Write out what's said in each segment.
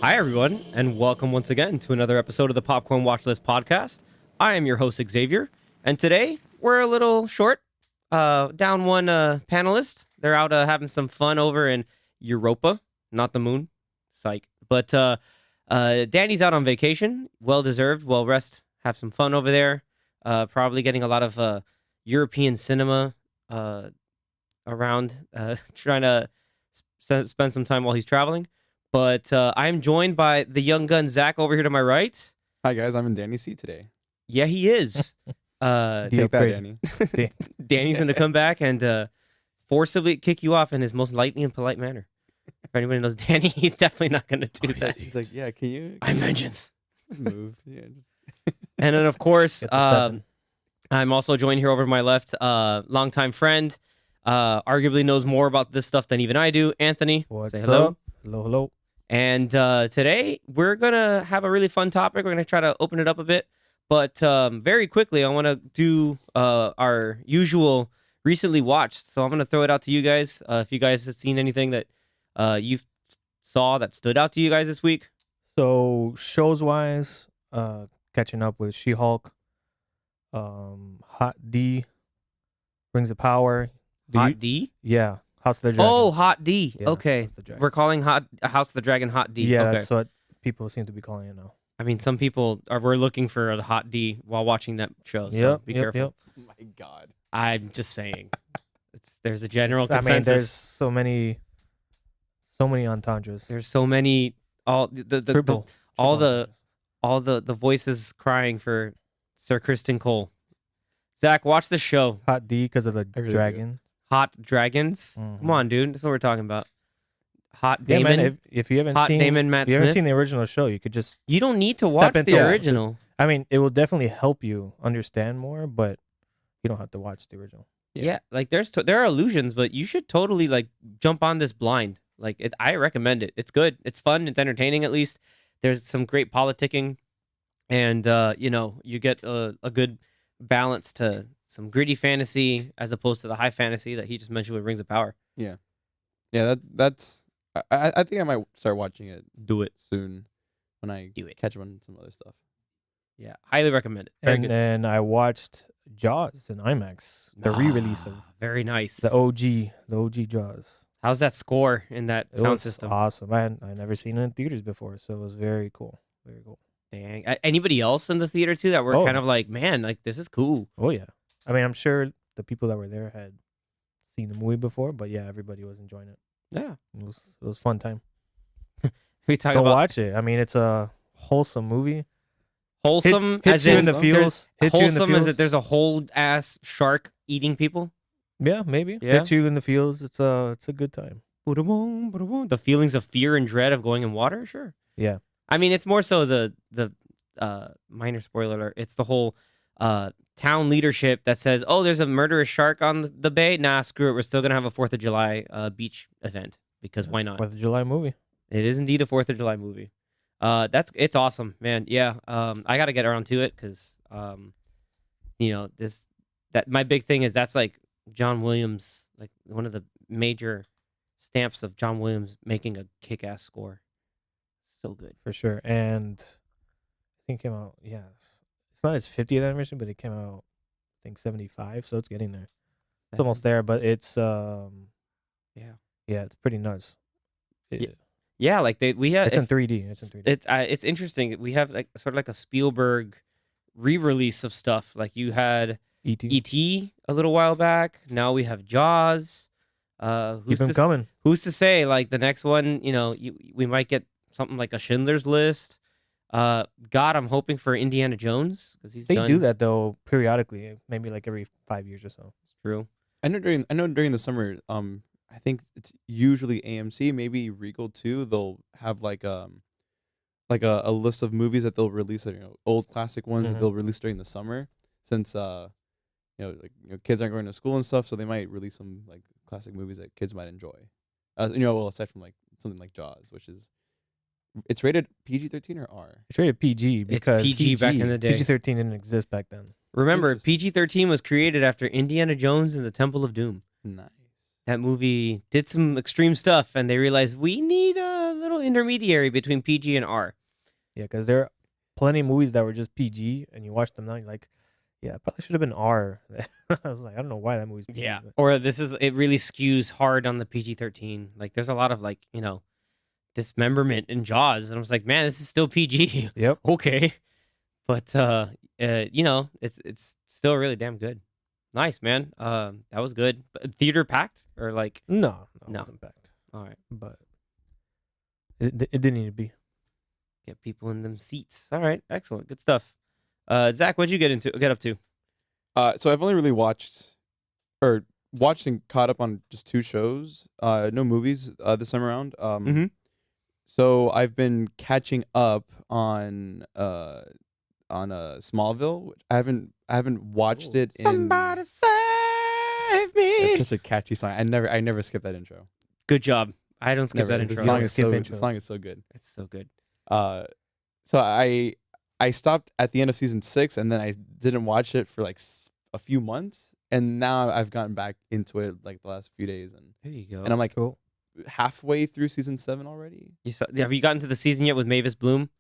Hi, everyone, and welcome once again to another episode of the Popcorn Watchlist podcast. I am your host, Xavier, and today we're a little short. Down one panelist. They're out having some fun over in Europa, not the moon. Psych. But Danny's out on vacation. Well-deserved, well-rest. Have some fun over there. Probably getting a lot of European cinema around, trying to spend some time while he's traveling. But I'm joined by the young gun Zach over here to my right. Hi guys, I'm in Danny's seat today. Yeah, he is. Take that, Danny. Danny's going to come back and forcibly kick you off in his most lightly and polite manner. If anybody knows Danny, he's definitely not going to do that. He's like, yeah, can you I'm vengeance. just move? Yeah, just And then, of course, I'm also joined here over to my left, longtime friend, arguably knows more about this stuff than even I do, Anthony. What's Say hello. up? Hello. And today we're going to have a really fun topic. We're going to try to open it up a bit. But very quickly, I want to do our usual recently watched. So I'm going to throw it out to you guys. If you guys have seen anything that you saw that stood out to you guys this week. So shows-wise, catching up with She-Hulk, Hot D, Rings of Power. Hot D? Yeah, House of the Dragon. Oh, Hot D. Yeah, Okay. House of the Dragon. We're calling House of the Dragon Hot D. Yeah, Okay. that's what people seem to be calling it now. I mean, some people were looking for a Hot D while watching that show. So be careful. Yep. oh my god. I'm just saying. There's a general I consensus. mean, there's so many entendres. There's so many Triple all the voices crying for Sir Kristen Cole. Zach, watch the show. Hot D because of the I really dragon. Hot Dragons. Mhm. Come on, dude. That's what we're talking about. Hot Yeah, Damon. man. If you haven't Hot seen, Damon, Matt if you haven't Smith. seen the original show, you could just. You don't need to Step watch into the it. original. I mean, it will definitely help you understand more, but you don't have to watch the original. Yeah, like there are illusions, but you should totally like jump on this blind. Like I recommend it. It's good. It's fun. It's entertaining. At least there's some great politicking, and you get a good balance to some gritty fantasy as opposed to the high fantasy that he just mentioned with Rings of Power. Yeah, that's. I think I might start watching it Do it. soon when I Do it. catch up on some other stuff. Yeah, highly recommend it. Very And good. then I watched Jaws in IMAX, the re-release of Very nice. the OG Jaws. How's that score in that It sound was system? awesome. I never seen it in theaters before, so it was very cool. Very cool. Dang. Anybody else in the theater too that were Oh. kind of like, man, like this is cool. Oh yeah. I mean, I'm sure the people that were there had seen the movie before, but yeah, everybody was enjoying it. Yeah. It was fun time. We talk Go about watch it. I mean, it's a wholesome movie. wholesome hits as you in in the feels. Hits you in the wholesome as feels. that there's a whole ass shark eating people. Yeah, maybe. Yeah. Hits you in the feels. It's a good time. The feelings of fear and dread of going in water, sure. Yeah. I mean, it's more so the minor spoiler alert. It's the whole town leadership that says, "Oh, there's a murderous shark on the bay. Nah, screw it. We're still gonna have a 4th of July beach event because why not?" 4th of July movie. It is indeed a 4th of July movie. It's awesome, man. Yeah. I got to get around to it because my big thing is that's like John Williams, like one of the major stamps of John Williams making a kick-ass score. So good. For sure. And I think it came out, yeah. It's not its 50th anniversary, but it came out, I think, 75, so it's getting there. It's almost there, but it's Yeah. Yeah, it's pretty nuts. Yeah, like we had It's in 3D. It's in 3D. it's interesting. We have like sort of like a Spielberg re-release of stuff. Like you had E.T. E.T. a little while back. Now we have Jaws. Keep them coming. Who's to say like the next one, we might get something like a Schindler's List. God, I'm hoping for Indiana Jones because he's They done. do that though periodically, maybe like every 5 years or so. It's true. I know during the summer, I think it's usually AMC, maybe Regal too. They'll have like a list of movies that they'll release, old classic ones that Mhm. they'll release during the summer, since kids aren't going to school and stuff, so they might release some like classic movies that kids might enjoy. Aside from like something like Jaws, which is it's rated PG-13 or R. It's rated PG because It's PG back in the day. PG-13 didn't exist back then. Remember, Interesting. PG-13 was created after Indiana Jones and the Temple of Doom. Nice. that movie did some extreme stuff, and they realized we need a little intermediary between PG and R. Yeah, because there are plenty of movies that were just PG, and you watch them now, you're like, yeah, it probably should have been R. I was like, I don't know why that movie's PG. Yeah, but- or it really skews hard on the PG-13. Like, there's a lot of like dismemberment in Jaws, and I was like, man, this is still PG. Yep. Okay, but it's still really damn good. Nice, man. That was good. But theater packed or like, No, No. it wasn't packed. all right, But it didn't need to be. get people in them seats. All right, excellent, good stuff. Zach, what'd you get up to? So I've only really watched and caught up on just 2 shows. No movies this time around. Mhm. So I've been catching up on Smallville, which I haven't watched it in. Somebody save me. It's such a catchy song. I never skip that intro. Good job. I don't skip Never. that The intro. song don't is skip so intros. the song is so good. It's so good. So I stopped at the end of season 6, and then I didn't watch it for like a few months, and now I've gotten back into it like the last few days, and There you go. I'm like Cool. halfway through season 7 already. Have you gotten to the season yet with Mavis Bloom?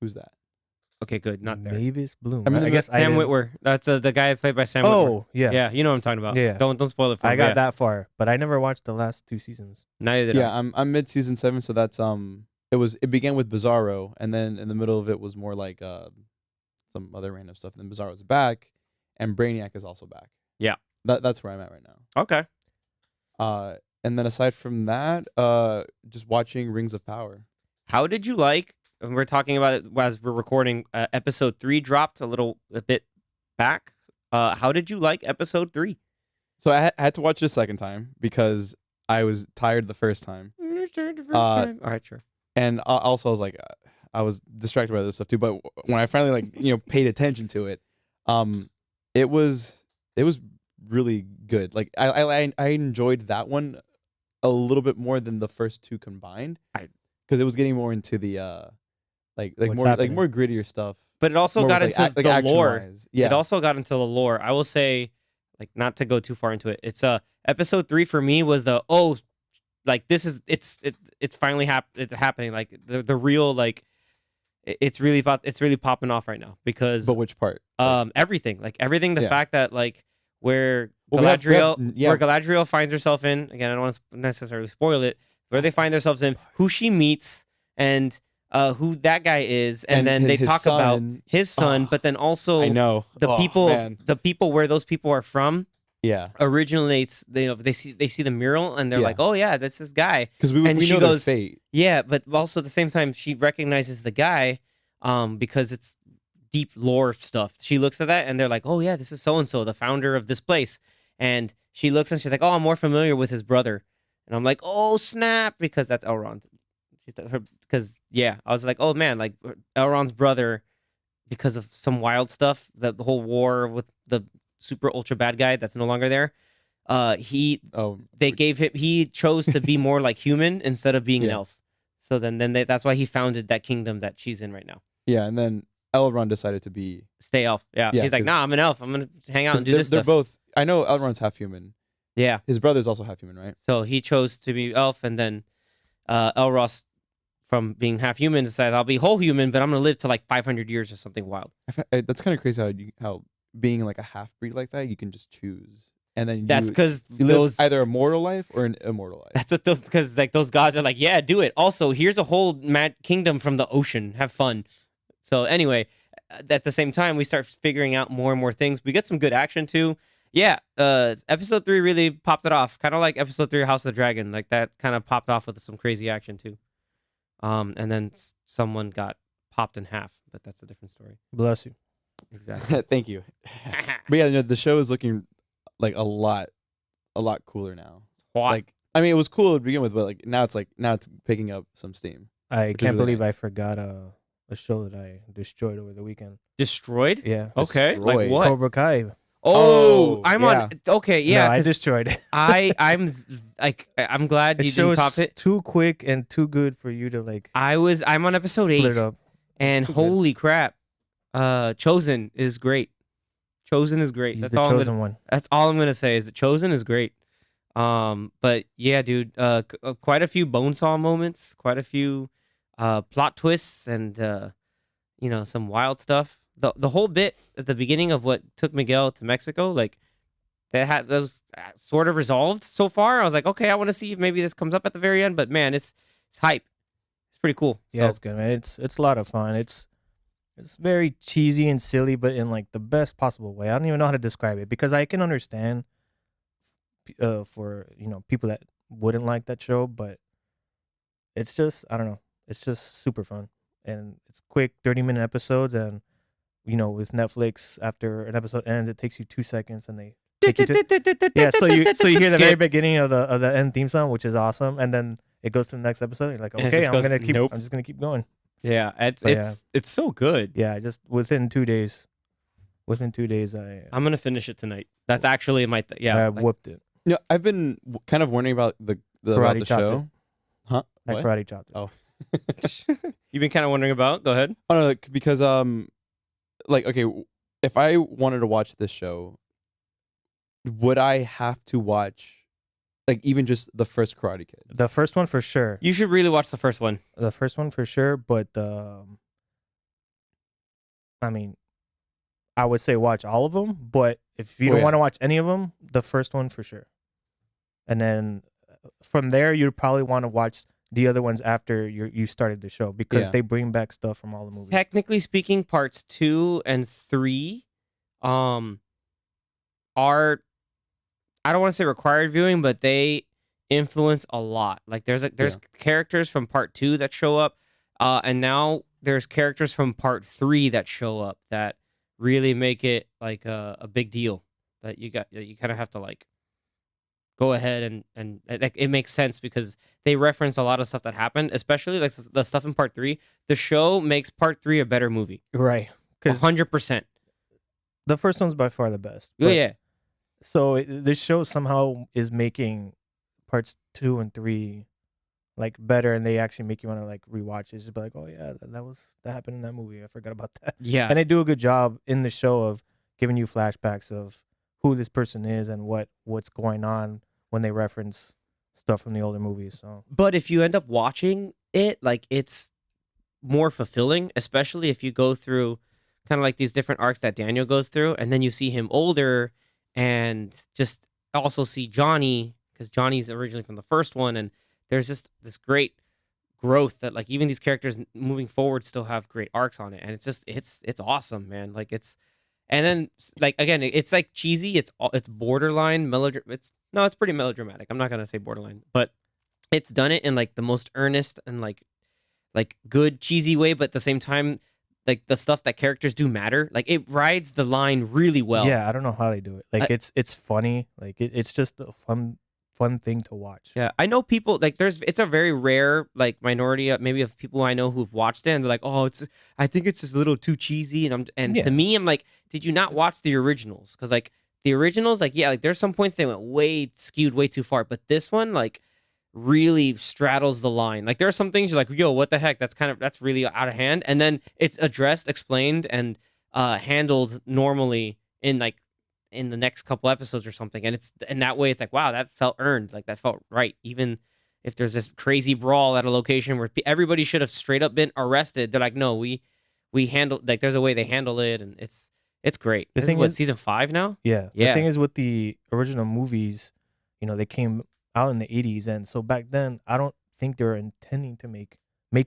Who's that? Okay, good. Not there. Mavis Bloom. I mean, I guess I Sam didn't- Witwer. That's the guy played by Sam Witwer. Oh, yeah. Yeah, you know what I'm talking about. Yeah. Don't spoil it for I me. got Yeah. that far, but I never watched the last 2 seasons. Neither did Yeah, I. I'm mid season 7, so that's it began with Bizarro, and then in the middle of it was more like some other random stuff. And then Bizarro's back, and Brainiac is also back. Yeah. That's where I'm at right now. Okay. And then aside from that, just watching Rings of Power. How did you like? And we're talking about it as we're recording. Episode 3 dropped a bit back. How did you like episode 3? So I had to watch it a second time because I was tired the first time, All right, sure. and also I was like, I was distracted by other stuff too. But when I finally paid attention to it, it was really good. Like I enjoyed that one a little bit more than the first 2 combined, because it was getting more into the like What's more happening? like more grittier stuff. But it also More got with, into the lore. action-wise. Yeah, It also got into the lore. I will say, like, not to go too far into it. It's episode 3 for me was it's finally happening. Like the real it's really popping off right now because but which part? everything the Yeah. fact that like where Well, we have- Galadriel yeah. where Galadriel finds herself in, again, I don't want to necessarily spoil it, where they find themselves in, who she meets, and who that guy is, and then they his talk about son. his son, Oh, but then also I know the Oh, people man. the people where those people are from Yeah, originates. They see the mural and they're Yeah. like, oh yeah, that's this guy. because we And she know their goes- fate. Yeah, but also at the same time she recognizes the guy because it's deep lore stuff. She looks at that and they're like, oh yeah, this is so and so, the founder of this place. And she looks and she's like, oh, I'm more familiar with his brother. And I'm like, oh snap, because that's Elrond. Because yeah, I was like, oh man, like Elrond's brother, because of some wild stuff, the whole war with the super ultra bad guy that's no longer there. He chose to be more like human instead of being an Yeah. elf. So then that's why he founded that kingdom that she's in right now. Yeah, and then Elrond decided to be. Stay elf. Yeah. Yeah, He's like, 'cause- nah, I'm an elf. I'm gonna hang out 'cause and do they're, this they're stuff. both. I know Elrond's half human. Yeah. His brother's also half human, right? So he chose to be elf, and then Elros, from being half human, decided I'll be whole human, but I'm gonna live to like 500 years or something wild. That's kind of crazy how being like a half breed like that, you can just choose, and then That's because you live those. either a mortal life or an immortal life. That's what those, because like those gods are like, yeah, do it. Also, here's a whole mad kingdom from the ocean. Have fun. So anyway, at the same time, we start figuring out more and more things. We get some good action too. Yeah, episode 3 really popped it off. Kind of like episode 3 of House of the Dragon. Like that kind of popped off with some crazy action too. And then someone got popped in half, but that's a different story. Bless you. Exactly. Thank you. But yeah, the show is looking like a lot cooler now. Why? Like, I mean, it was cool to begin with, but like now it's picking up some steam. I Which is can't really believe I nice. forgot a show that I destroyed over the weekend. Destroyed? Yeah. Okay. Like Destroyed. what? Cobra Kai. Oh, I'm yeah. on. Okay, yeah. No, I 'cause destroyed it. I'm glad It you didn't shows top it. too quick and too good for you to like I'm on episode split 8, it up. and Too good. holy crap, Chosen is great. Chosen is great. He's That's the all. chosen one. That's all I'm gonna say is that Chosen is great. But yeah, dude, quite a few bonesaw moments, quite a few plot twists, and some wild stuff. The whole bit at the beginning of what took Miguel to Mexico, like that was sort of resolved so far. I was like, okay, I want to see if maybe this comes up at the very end. But man, it's hype. It's pretty cool. Yeah, it's good, man. It's a lot of fun. It's very cheesy and silly, but in like the best possible way. I don't even know how to describe it because I can understand for people that wouldn't like that show, but it's just I don't know. It's just super fun and it's quick, 30-minute episodes, and with Netflix, after an episode ends, it takes you 2 seconds, and they take you to so you hear the very beginning of the end theme song, which is awesome, and then it goes to the next episode. You're like, And it okay, just goes, nope. I'm just gonna keep going. Yeah, But yeah. it's so good. Yeah, just within 2 days. Within 2 days, I'm gonna finish it tonight. That's actually my I whooped it. Yeah, I've been kind of wondering about the Karate about the chopped show. Huh? I What? karate chopped it. Oh. You've been kind of wondering about. Go ahead. Oh no, because okay, if I wanted to watch this show, would I have to watch like even just the first Karate Kid? The first one for sure. You should really watch the first one. The first one for sure, but I mean, I would say watch all of them, but if you Oh, don't yeah. want to watch any of them, the first one for sure. And then from there, you'd probably want to watch the other ones after you started the show because Yeah. they bring back stuff from all the movies. Technically speaking, parts 2 and 3 are, I don't want to say required viewing, but they influence a lot. Like there's characters from part 2 that show up, and now there's characters from part 3 that show up that really make it like a big deal. That you kind of have to like go ahead and like it makes sense because they reference a lot of stuff that happened, especially like the stuff in part 3. The show makes part 3 a better movie, Right. Because 100%. the first one's by far the best. Oh but- yeah. So this show somehow is making parts 2 and 3 like better, and they actually make you want to like rewatch it. Just be like, oh yeah, that happened in that movie. I forgot about that. Yeah. And they do a good job in the show of giving you flashbacks of who this person is and what's going on when they reference stuff from the older movies. So But if you end up watching it, like it's more fulfilling, especially if you go through kind of like these different arcs that Daniel goes through, and then you see him older and just also see Johnny, because Johnny's originally from the first one, and there's just this great growth that like even these characters moving forward still have great arcs on it, and it's just it's awesome, man. Like it's, and then like again, it's like cheesy, it's borderline it's pretty melodramatic. I'm not gonna say borderline, but it's done it in like the most earnest and like good cheesy way, but at the same time, like the stuff that characters do matter. Like it rides the line really well. yeah, I don't know how they do it. Like it's funny. Like it's just a fun thing to watch. Yeah, I know people like it's a very rare like minority maybe of people I know who've watched it and they're like, oh, I think it's just a little too cheesy, and Yeah. to me I'm like, did you not watch the originals? Because like the originals, like yeah, like there's some points they went skewed way too far, but this one like really straddles the line. Like there are some things you're like, yo, what the heck? That's really out of hand, and then it's addressed, explained, and handled normally in the next couple episodes or something, and it's in that way it's like, wow, that felt earned, like that felt right, even if there's this crazy brawl at a location where everybody should have straight up been arrested. They're like, no, we handle, like there's a way they handle it, and it's great. The This thing is what, is- season 5 now? Yeah. Yeah. The thing is with the original movies, they came out in the 80s, and so back then I don't think they were intending to make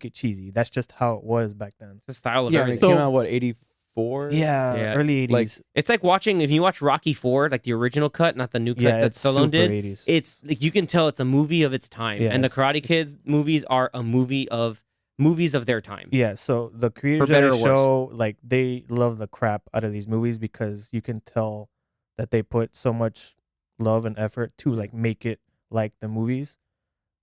it cheesy. That's just how it was back then. It's the style of Yeah, and it everything. came out what 84. Yeah. Early 80s. Like- It's like watching, if you watch Rocky 4, like the original cut, not the new cut yeah, that it's Stallone super did. 80s. It's like you can tell it's a movie of its time, Yeah, and the it's- Karate Kids movies are a movie of movies of their time. Yeah, so the creators better of the or worse. show, like they love the crap out of these movies because you can tell that they put so much love and effort to like make it like the movies,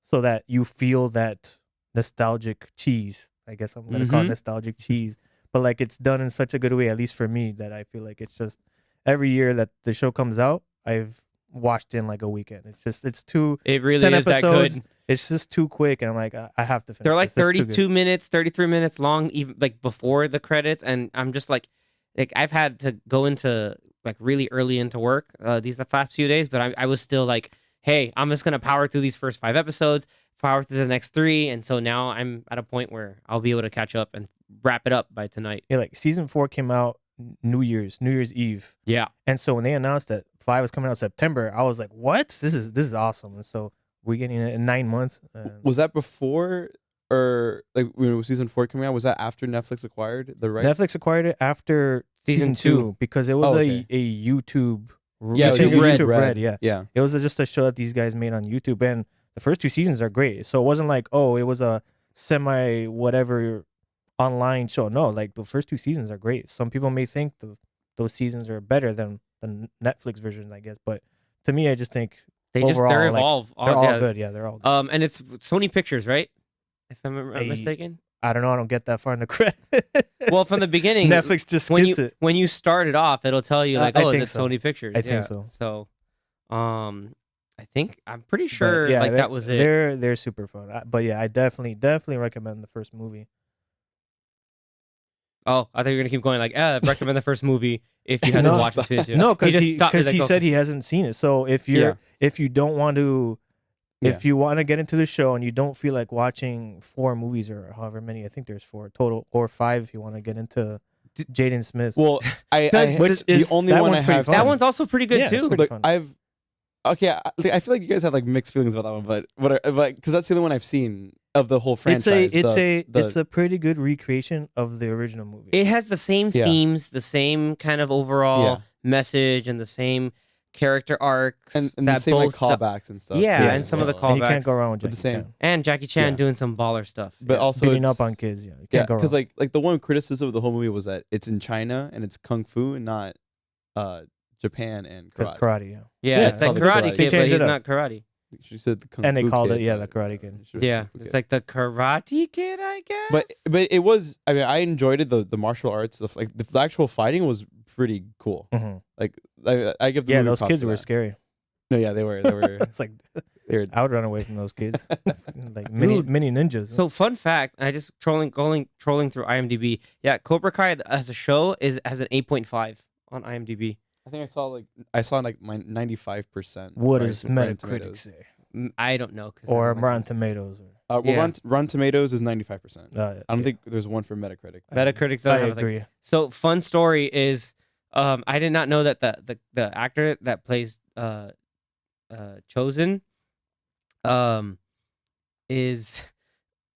so that you feel that nostalgic cheese. I guess I'm gonna call it Mhm. nostalgic cheese, but like it's done in such a good way, at least for me, that I feel like it's just every year that the show comes out, I've watched in like a weekend. It's too. It really 10 is that episodes. good. It's just too quick, and I'm like, I have to finish. They're like this. It's too good. 32 minutes, 33 minutes long, even like before the credits, and I'm just like I've had to go into like really early into work these the past few days, but I was still like hey, I'm just gonna power through these first 5 episodes, power through the next 3, and so now I'm at a point where I'll be able to catch up and wrap it up by tonight. Yeah, like season 4 came out New Year's Eve, Yeah. and so when they announced that 5 was coming out September, I was like, what? This is awesome. And so we're getting it in 9 months. Was that before or like when season 4 coming out? Was that after Netflix acquired the rights? Netflix acquired it after Season season 2 2. because it was Oh, okay. a YouTube. Yeah, it was YouTube Red. YouTube Red. Yeah. Yeah. It was just a show that these guys made on YouTube, and the first 2 seasons are great. So it wasn't like, oh, it was a semi whatever online show. No, like the first 2 seasons are great. Some people may think those seasons are better than the Netflix version, I guess, but to me, I just think They overall, they're like, evolved. they're all yeah. good. Yeah, they're all good. And it's Sony Pictures, right? If I'm not I- mistaken. I don't know. I don't get that far in the credit. Well, from the beginning, Netflix just when skips you it. when you start it off, it'll tell you like, I oh, think it's so. Sony Pictures. I think Yeah. so. So, I'm pretty But sure yeah, like that was it. They're super fun. But yeah, I definitely recommend the first movie. Oh, I thought you were gonna keep going like, recommend the first movie if you haven't No, watched it too. No, because just he stopped me, like, said okay. he hasn't seen it. So if you don't want to, if you want to get into the show and you don't feel like watching 4 movies or however many, I think there's 4 total or 5 if you want to get into Jaden Smith. Well, Which the is- only that one I one's pretty have. fun. That one's also pretty good Yeah, it's too. pretty Look, fun. I feel like you guys have like mixed feelings about that one, but because that's the only one I've seen of the whole franchise. It's a pretty good recreation of the original movie. It has the same Yeah. themes, the same kind of overall Yeah. message, and the same character arcs, and the that same like both callbacks and stuff. Yeah, too, and as some of the well. and you can't callbacks. go wrong with But Jackie the same- Chan. and Jackie Chan Yeah. doing some baller stuff. But Yeah. also Beating it's- up on kids. Yeah, you Yeah, can't go because wrong. like the one criticism of the whole movie was that it's in China and it's kung fu and not Japan and Because karate. karate, yeah. yeah, Yeah, it's like it's Karate called the Kid, Karate They but changed he's it not up. karate. She said the kung And they fu called kid, it, yeah, but the Karate it Kid. should have been Yeah, Kung Fu it's Kid. like the Karate Kid, I guess. But it was. I mean, I enjoyed it. The martial arts, the actual fighting was pretty cool. hmm Like I give the Yeah, movie those props kids for were that. scary. No, yeah, they were. They were. It's like They were I would run away from those kids, like mini ninjas. So fun fact, I just trolling through IMDb. Yeah, Cobra Kai as a show has an 8.5 on IMDb. I think I saw like my 95%. what Rotten- does Rotten Metacritic Tomatoes. say? I don't know. 'Cause I Or don't like Rotten Tomatoes? Well, Yeah. Rotten Tomatoes is 95%. I I don't think there's one for Metacritic. Metacritic's I doesn't have a thing. agree. So fun story is, I did not know that the actor that plays Chosen, is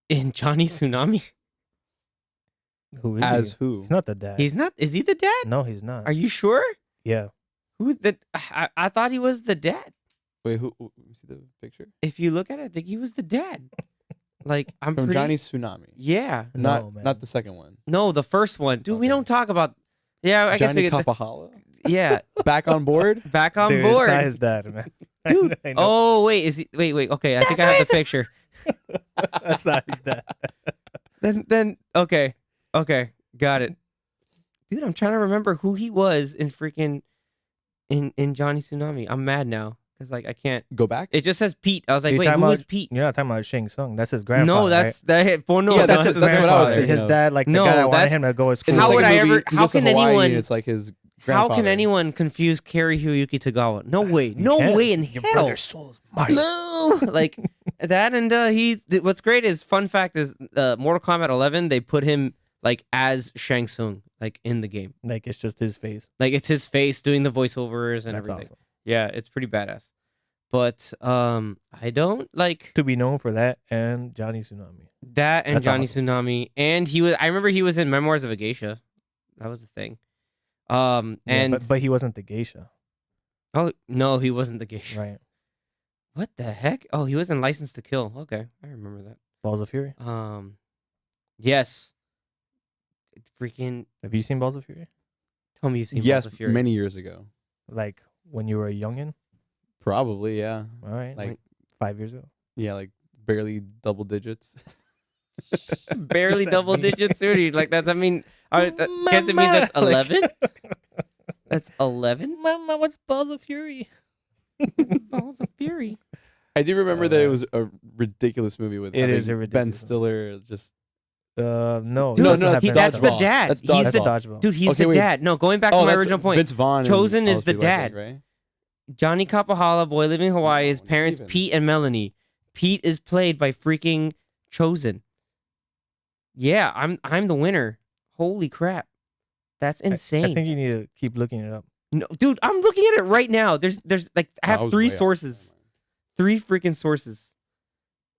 in Johnny Tsunami. Who is As he? who? He's not the dad. He's not. Is he the dad? No, he's not. Are you sure? Yeah. Who the? I thought he was the dad. Wait, who? Let me see the picture. If you look at it, I think he was the dad. Like I'm From pretty. Johnny Tsunami. Yeah. No, man. Not the second one. No, the first one, dude. We Okay. don't talk about. Yeah, I guess Johnny we could. Kapahala. Yeah, Back on board. back on Dude, board. It's not his dad, man. Dude. I know. Oh wait, is he? Wait. Okay, I think I have the picture. That's not his dad. Then okay, got it. Dude, I'm trying to remember who he was in freaking in Johnny Tsunami. I'm mad now because like I can't. Go back. It just says Pete. I was like, You're wait, talking who about- is Pete? You're not talking about Shang Tsung. That's his grandfather. No, that's that. Well, no, Yeah, that's that's his what I was grandfather. thinking. his of. dad, like the No, guy that wanted that's- him to go to In school. the How would second I movie, ever- he how goes to can Hawaii anyone- and it's like his How grandfather. can anyone confuse Cary Hiroyuki Tagawa? No way. You No can't. way in Your hell. brother's soul is mine. No, like that, and what's great is fun fact is Mortal Kombat 11. They put him like as Shang Tsung, like in the game. Like it's just his face. Like it's his face doing the voiceovers and That's everything. awesome. Yeah, it's pretty badass. But I don't like To be known for that and Johnny Tsunami. that and That's Johnny awesome. Tsunami, and he was. I remember he was in Memoirs of a Geisha. That was the thing. Yeah, And but he wasn't the geisha, oh no, he wasn't the geisha. right? What the heck? Oh, he was in License to Kill. Okay, I remember that. Balls of Fury. Yes. It's freaking. Have you seen Balls of Fury? Tell me you've seen Yes, Balls of Fury. many years ago. Like when you were a youngin? Probably, yeah. All right, Like- like 5 years ago. Yeah, like barely double digits. Barely Does that double mean? digits, dude. Like that's. I mean, guess it means that's 11. That's 11. Mama, what's Balls of Fury? Balls of Fury. I do remember that it was a ridiculous movie with It is a Ben ridiculous Stiller. Just No, Dude, he doesn't no, have he, Ben that's the Stiller. dad. That's He's That's the Dodgeball. Dodgeball. dude. He's Okay, the wait. dad. No, going back to my that's original point. Vince Vaughn. and Chosen all is those the people, I think, dad. right? Johnny Capahala, Boy Living in Hawaii. His No, not parents, even. Pete and Melanie. Pete is played by freaking Chosen. Yeah, I'm the winner. Holy crap. That's insane. I think you need to keep looking it up. No, dude, I'm looking at it right now. There's like I I have was three way off. sources. 3 freaking sources.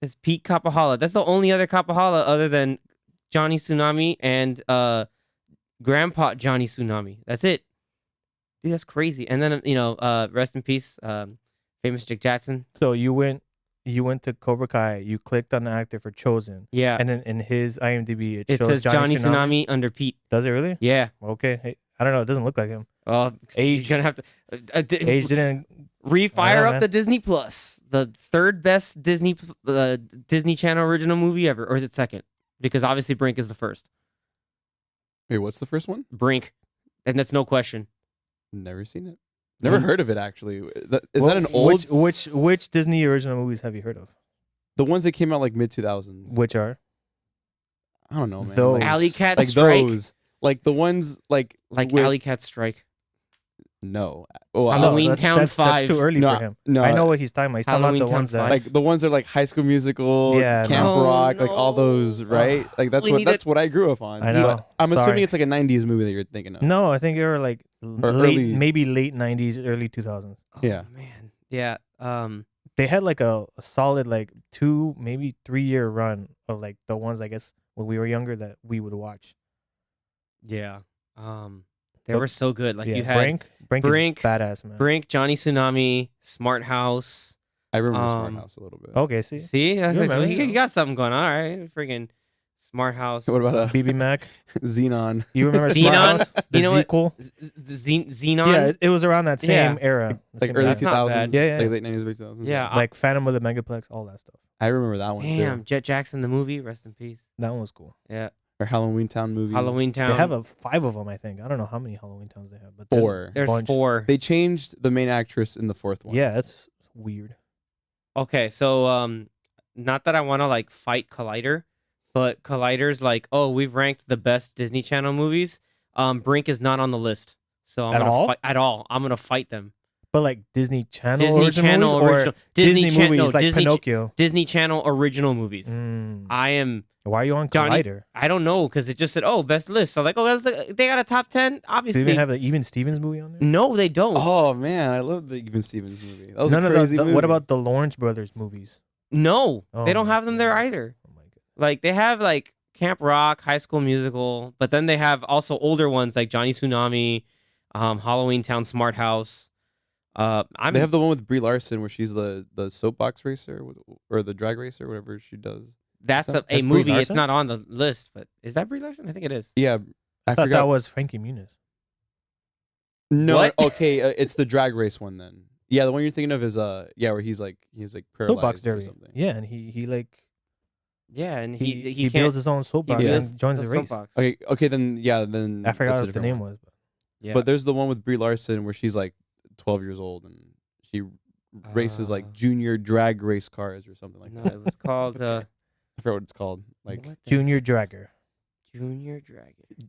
It's Pete Capahala. That's the only other Capahala other than Johnny Tsunami and Grandpa Johnny Tsunami. That's it. Dude, that's crazy. And then rest in peace, famous Dick Jackson. So you went to Cobra Kai. You clicked on the actor for Chosen, Yeah. and then in his IMDb It shows says Johnny Tsunami under Pete. Does it really? Yeah. Okay. Hey, I don't know. It doesn't look like him. Well, Age- you're gonna have to Age didn't. refire Yeah, up man. the Disney Plus, the third best Disney Channel original movie ever, or is it second? Because obviously Brink is the first. Wait, what's the first one? Brink, and that's no question. Never seen it. Never Mm. heard of it actually. Is Well, that an old? Which Disney original movies have you heard of? The ones that came out like mid 2000s. Which are? I don't know, man. Those. Alley Cat like Strike, those, like the ones like like with- Alley Cat Strike. No. Oh, Halloween that's, Town that's 5. That's too early No, for him. no. I know what he's talking about. He's talking Halloween about the Town ones that 5. like the ones that are like High School Musical, Yeah, Camp no. Rock, No, like all those, no. right? Like that's We what need that's what I grew up on. I know. But I'm Sorry. assuming it's like a 90s movie that you're thinking of. No, I think they were like early- maybe late 90s, early 2000s. Oh, Yeah. man. Yeah. They had like a solid like 2, maybe 3 year run of like the ones I guess when we were younger that we would watch. Yeah. They But- were so good. Like yeah, you had Brink Brink, is badass, man. Brink, Johnny Tsunami, Smart House. I remember Smart Um, House a little bit. Okay, see, See, remember, you yeah. got something going on. All right, freaking Smart House. What about BB Mac. Xenon? You remember Xenon? Smart House? The You know what? sequel? Xenon? Yeah, it was around that same Yeah. era. Like Same early era. That's not bad. 2000s? Yeah, yeah. Like late 90s, early 2000s? Yeah. like Phantom of the Megaplex, all that stuff. I remember that one Damn, too. Jet Jackson the movie. Rest in peace. That one was cool. Yeah. Or Halloween Town movies. Halloween Town. They have 5 of them, I think. I don't know how many Halloween Towns they have, but 4. There's bunch. 4. They changed the main actress in the 4th one. Yeah, that's weird. Okay, so not that I want to like fight Collider, but Collider's like, oh, we've ranked the best Disney Channel movies. Brink is not on the list, so I'm At gonna all? fight at all. I'm gonna fight them. But like Disney Channel Disney original Channel movies original or Disney Chan- movies no, like Disney Pinocchio. Disney Channel original movies. Mm. I am. Why are you on Johnny- Collider? I don't know because it just said, oh, best list. So like, oh, they got a top 10. Do they Obviously, even have the Even Stevens movie on there? no, they don't. Oh man, I love the Even Stevens movie. That was None a of crazy movie. what about the Lawrence Brothers movies? No, Oh they don't my have them there goodness. either. Oh my god. Like they have like Camp Rock, High School Musical, but then they have also older ones like Johnny Tsunami, Halloween Town, Smart House. They have the one with Brie Larson where she's the soapbox racer or the drag racer, whatever she does. that's That's a Brie movie. It's Larson? not on the list, but is that Brie Larson? I think it is. Yeah, I I thought forgot. that was Frankie Muniz. No, What? okay, it's the drag race one then. Yeah, the one you're thinking of is where he's paralyzed Soapbox or Derby. something. Yeah, and he like Yeah, and he he builds can't. his own soapbox he Yeah. and joins the race. soapbox. Okay, then then I forgot that's a what the different name one. was. But Yeah. But there's the one with Brie Larson where she's like 12 years old and she races like junior drag race cars or something like no, that. it was called I forgot what it's called. Like what the- Junior Dragger. Junior Dragon.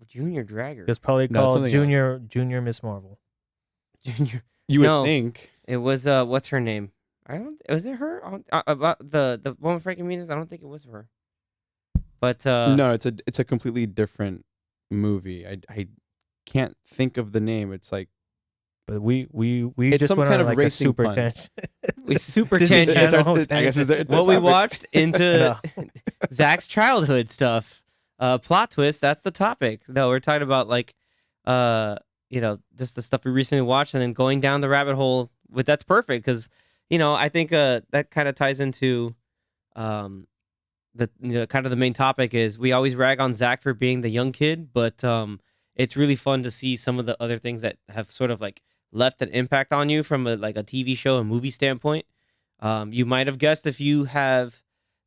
Junior Dragger. It's probably No, it's called something Junior Miss Marvel. Junior. you would No. think. It was what's her name? I don't. Was it her? About the one with Frankie Muniz? I don't think it was her. But No, it's a completely different movie. I can't think of the name. It's like But we It's just some went kind on of like a racing super pun. tangent. we super Disney tangent. Channel. I guess it's a What we topic. watched into No. Zach's childhood stuff. Plot twist. That's the topic. No, we're talking about like, just the stuff we recently watched, and then going down the rabbit hole with that's perfect because I think that kind of ties into the kind of the main topic is we always rag on Zach for being the young kid, but it's really fun to see some of the other things that have sort of like left an impact on you from a TV show and movie standpoint. You might have guessed if you have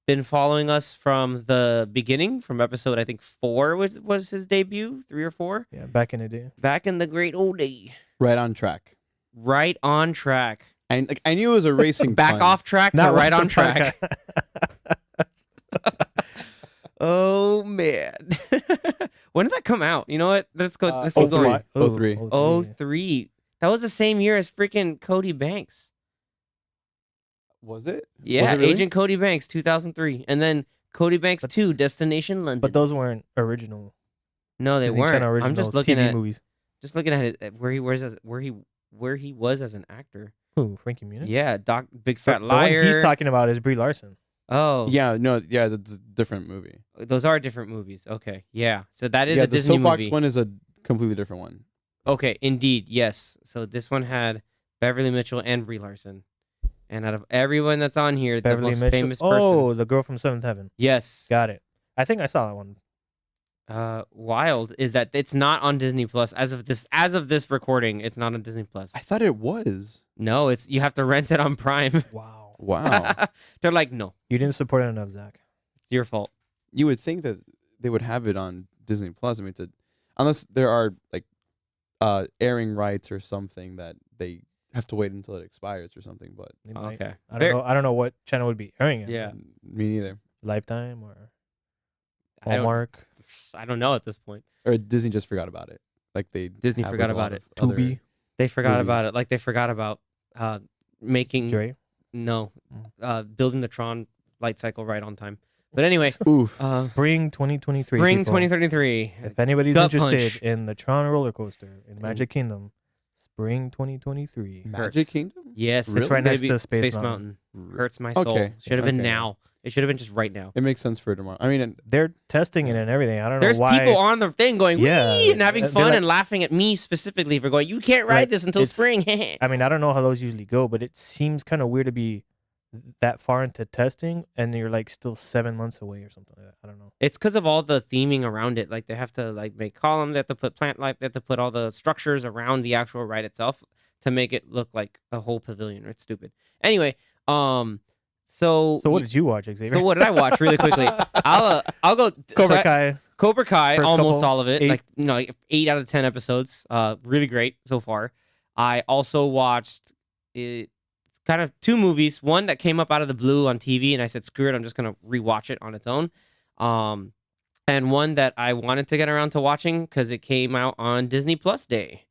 been following us from the beginning, from episode I think 4 was his debut, 3 or 4, Yeah, back in the day. back in the great old day. Right on track. Right on track. I knew it was a racing Back pun. off track to Not right the on track. podcast. Oh man. When did that come out? You know what? Let's go. Let's Oh, keep going. three. 03. Oh, 03. That was the same year as freaking Cody Banks. Was it? Yeah, Was it really? Agent Cody Banks, 2003, and then Cody Banks But- 2, Destination London. But those weren't original. no, they Disney weren't. Channel I'm original just looking TV at movies. where he was as an actor. Who? Frankie Muniz? Yeah, Big The- Fat the Liar. one he's talking about is Brie Larson. Oh, Yeah, no, yeah, that's a different movie. those are different movies. Okay, yeah. So that is Yeah, a the Disney soapbox movie. one is a completely different one. Okay, indeed, yes. So this one had Beverly Mitchell and Brie Larson, and out of everyone that's on here, Beverly the most Mitchell. famous person. Oh, the girl from Seventh Heaven. Yes. Got it. I think I saw that one. Wild is that it's not on Disney Plus as of this recording. It's not on Disney Plus. I thought it was. No, it's you have to rent it on Prime. Wow. Wow. They're like, no, You didn't support it enough, Zach. it's your fault. You would think that they would have it on Disney Plus. I mean, unless there are like airing rights or something that they have to wait until it expires or something. But They might. Okay. I don't know what channel would be airing it. Yeah. me neither. Lifetime or I don't- Hallmark. I don't know at this point. Or Disney just forgot about it. Like they Disney have forgot with a lot about it. of other- Tubi. They forgot about Movies. it. Like they forgot about making Dre. no Mm. building the Tron light cycle right on time. But anyway, Oof. Spring 2023. spring people. 2033. If anybody's Gut interested punch. in the Tron roller coaster in Magic Kingdom, spring 2023. Magic hurts. Kingdom. Yes, Really? It's right gonna next be to Space Mountain. Mountain. Hurts my soul. Okay, Should have been okay. now. It should have been just right now. It makes sense for tomorrow. I mean, They're testing it and everything. I don't There's know why. people on the thing going, Yeah, wee, and having they're fun like- and laughing at me specifically for going, you can't ride Like, this until it's- spring. I mean, I don't know how those usually go, but it seems kind of weird to be that far into testing and you're like still 7 months away or something like that. I don't know. It's because of all the theming around it. Like they have to like make columns, they have to put plant life, they have to put all the structures around the actual ride itself to make it look like a whole pavilion. It's stupid. Anyway, so So what did you watch, Xavier? so what did I watch really quickly? I'll go Cobra Kai. Cobra Kai, First almost couple, all of it. 8. Like 8 out of 10 episodes. Really great so far. I also watched it, kind of 2 movies. One that came up out of the blue on TV, and I said, screw it, I'm just gonna rewatch it on its own. And one that I wanted to get around to watching because it came out on Disney Plus Day.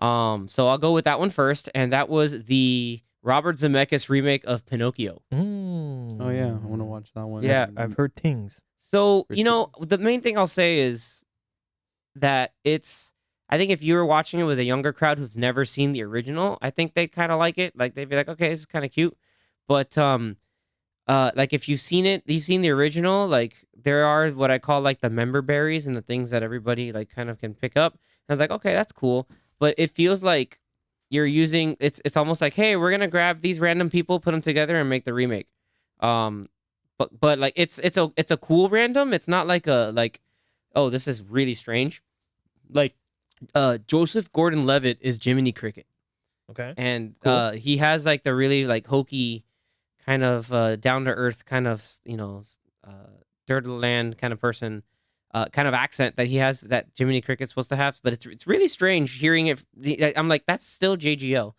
So I'll go with that one first, and that was the Robert Zemeckis remake of Pinocchio. oh yeah, I want to watch that one. Yeah, I've heard things. So, Ridiculous. the main thing I'll say is that I think if you were watching it with a younger crowd who's never seen the original, I think they'd kind of like it. Like, they'd be like, okay, this is kind of cute. But, like, if you've seen the original, like, there are what I call, like, the member berries and the things that everybody, like, kind of can pick up. And I was like, okay, that's cool. But it feels like you're using, it's almost like, hey, we're going to grab these random people, put them together, and make the remake. But like it's a cool random. It's not like oh, this is really strange. Like Joseph Gordon-Levitt is Jiminy Cricket, Okay. and Cool. he has like the really like hokey kind of down to earth kind of dirt of the land kind of person kind of accent that he has that Jiminy Cricket's supposed to have. But it's really strange hearing it. I'm like, that's still JGO.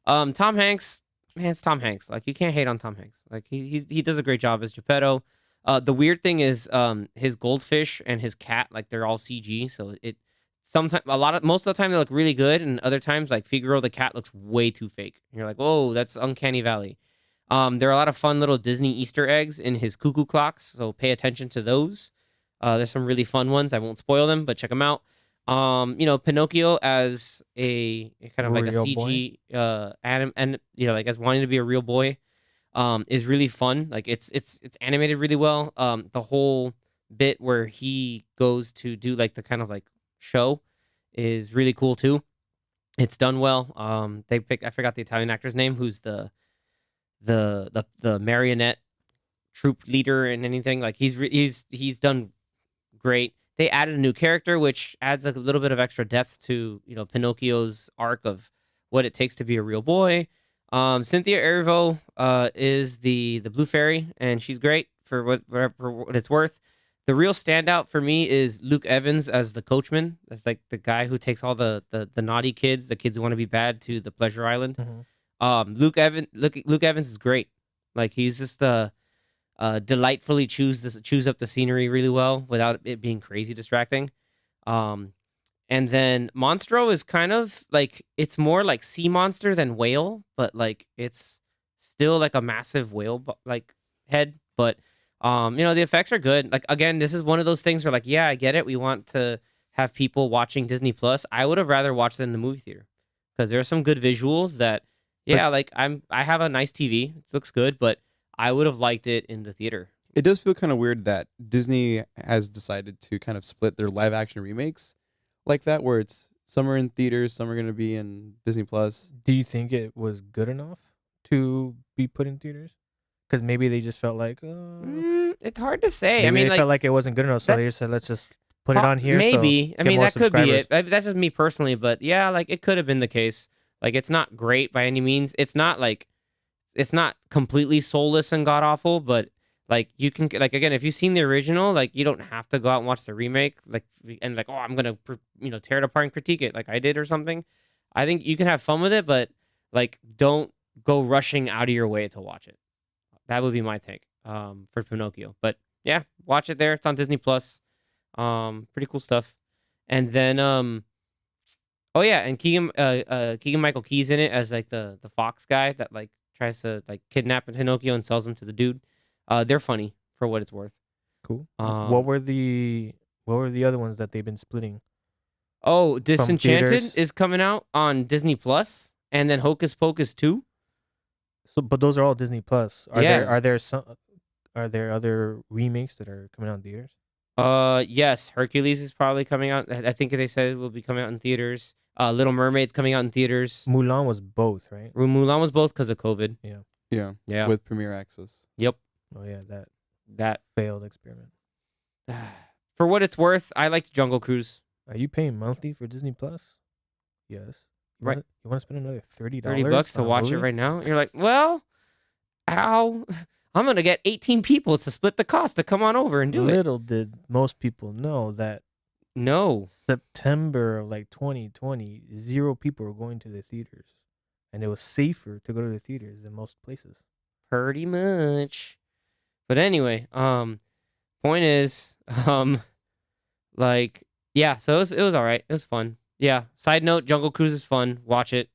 Tom Hanks. Man, it's Tom Hanks. Like, you can't hate on Tom Hanks. Like, he does a great job as Geppetto. The weird thing is, his goldfish and his cat, like, they're all CG. So most of the time they look really good, and other times, like Figaro the cat looks way too fake. And you're like, whoa, that's Uncanny Valley. There are a lot of fun little Disney Easter eggs in his cuckoo clocks, so pay attention to those. There's some really fun ones. I won't spoil them, but check them out. Pinocchio as a kind of like a Real CG and like as wanting to be a real boy is really fun. Like it's animated really well. The whole bit where he goes to do like the kind of like show is really cool too. It's done well. I forgot the Italian actor's name who's the marionette troop leader and anything. Like he's done great. They added a new character, which adds a little bit of extra depth to Pinocchio's arc of what it takes to be a real boy. Cynthia Erivo is the blue fairy, and she's great for what it's worth. The real standout for me is Luke Evans as the coachman. That's like the guy who takes all the naughty kids, the kids who want to be bad, to the pleasure island. Mhm. Luke Evans is great. Like he's just delightfully chews up the scenery really well without it being crazy distracting. And then Monstro is kind of like it's more like sea monster than whale, but like it's still like a massive whale like head. But the effects are good. Like again, this is one of those things where like, yeah, I get it. We want to have people watching Disney Plus. I would have rather watched it in the movie theater because there are some good visuals that, But yeah, like I have a nice TV. It looks good, but I would have liked it in the theater. It does feel kind of weird that Disney has decided to kind of split their live action remakes like that, where it's some are in theaters, some are going to be in Disney Plus. do you think it was good enough to be put in theaters? Because maybe they just felt like, It's hard to say. maybe I mean, they like felt like it wasn't good enough, so they that's just said, let's just put it on here. maybe. So I get mean, more that could be subscribers. it. That's just me personally, but yeah, like it could have been the case. Like it's not great by any means. It's not completely soulless and god awful, but like you can like again, if you've seen the original, like you don't have to go out and watch the remake, like and like I'm gonna tear it apart and critique it like I did or something. I think you can have fun with it, but like don't go rushing out of your way to watch it. That would be my take for Pinocchio. But yeah, watch it there. It's on Disney Plus. Pretty cool stuff. And then oh yeah, and Keegan Michael Key's in it as like the fox guy that like tries to like kidnap Pinocchio and sells him to the dude. They're funny for what it's worth. Cool. Um, what were the other ones that they've been splitting? Oh, Disenchanted theaters? is coming out on Disney Plus, and then Hocus Pocus 2. So, but those are all Disney Plus. Yeah. Are there other remakes that are coming out in theaters? Yes, Hercules is probably coming out. I think they said it will be coming out in theaters. Little Mermaid's coming out in theaters. Mulan was both, right? Mulan was both because of COVID. Yeah. Yeah. With Premier Access. Yep. Oh yeah, that That failed experiment. for what it's worth, I liked Jungle Cruise. Are you paying monthly for Disney Plus? Yes. Right. You want to spend another $30 $30 to on a watch it movie? right now. You're like, well, how? I'm gonna get 18 people to split the cost to come on over and do it. Little did most people know that No. September of like 2020, 0 people were going to the theaters, and it was safer to go to the theaters than most places. Pretty much. But anyway, point is, like, yeah, so it was all right. It was fun. Yeah. Side note, Jungle Cruise is fun. Watch it.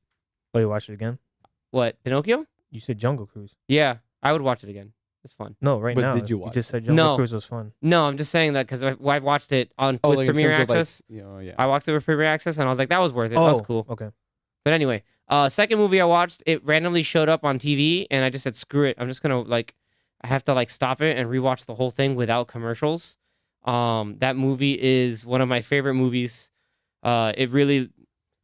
Oh, you watched it again? What, Pinocchio? You said Jungle Cruise. Yeah, I would watch it again. It's fun. No, right But now. did you watch just it? said Jungle No. Cruise was fun. No, I'm just saying that because I've watched it with like in Premier terms of, Access. yeah. I watched it with Premier Access, and I was like, that was worth it. That was cool. Okay. But anyway, second movie I watched, it randomly showed up on TV, and I just said, screw it. I'm just gonna I have to stop it and rewatch the whole thing without commercials. That movie is one of my favorite movies. It really,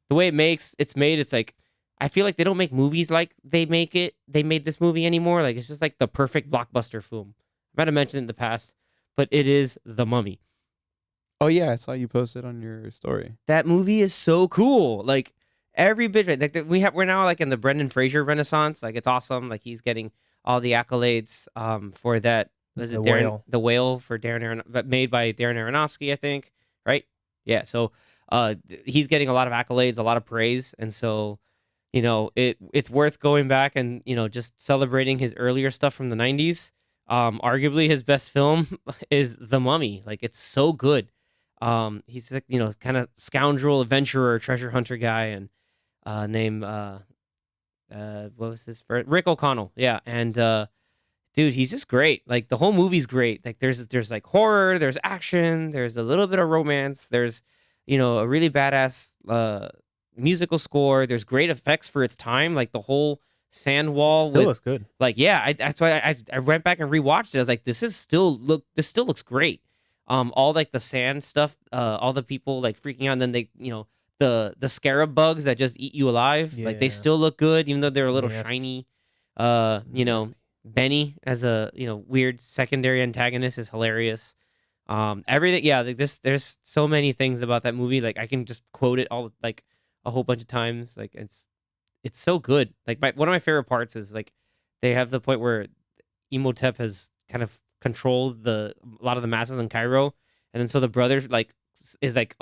the way it's made, it's like I feel like they don't make movies like they made this movie anymore. Like it's just like the perfect blockbuster film. I might have mentioned it in the past, but it is The Mummy. Oh yeah, I saw you posted on your story. That movie is so cool. Like every bit of it. Like we're now like in the Brendan Fraser renaissance. Like it's awesome. Like he's getting all the accolades for that. Was it The Whale. The Whale for made by Darren Aronofsky, I think. Right? Yeah. So he's getting a lot of accolades, a lot of praise, and so it's worth going back and just celebrating his earlier stuff from the 90s. Arguably his best film is The Mummy. Like it's so good. He's like kind of scoundrel adventurer treasure hunter guy and named what was his first? Rick O'Connell. Yeah, and dude, he's just great. Like the whole movie's great. Like there's like horror, there's action, there's a little bit of romance, there's a really badass musical score. There's great effects for its time. Like the whole sand wall Still looks good. like yeah. That's why I went back and rewatched it. I was like, this still looks great. All like the sand stuff, all the people like freaking out, and then they the scarab bugs that just eat you alive. Like they Yeah. still look good, even though they're a little Nasty. shiny. Nasty. Benny as a weird secondary antagonist is hilarious. Everything, yeah. Like there's so many things about that movie. Like I can just quote it all like a whole bunch of times. Like it's so good. Like one of my favorite parts is like they have the point where Imhotep has kind of controlled a lot of the masses in Cairo, and then so the brother like is like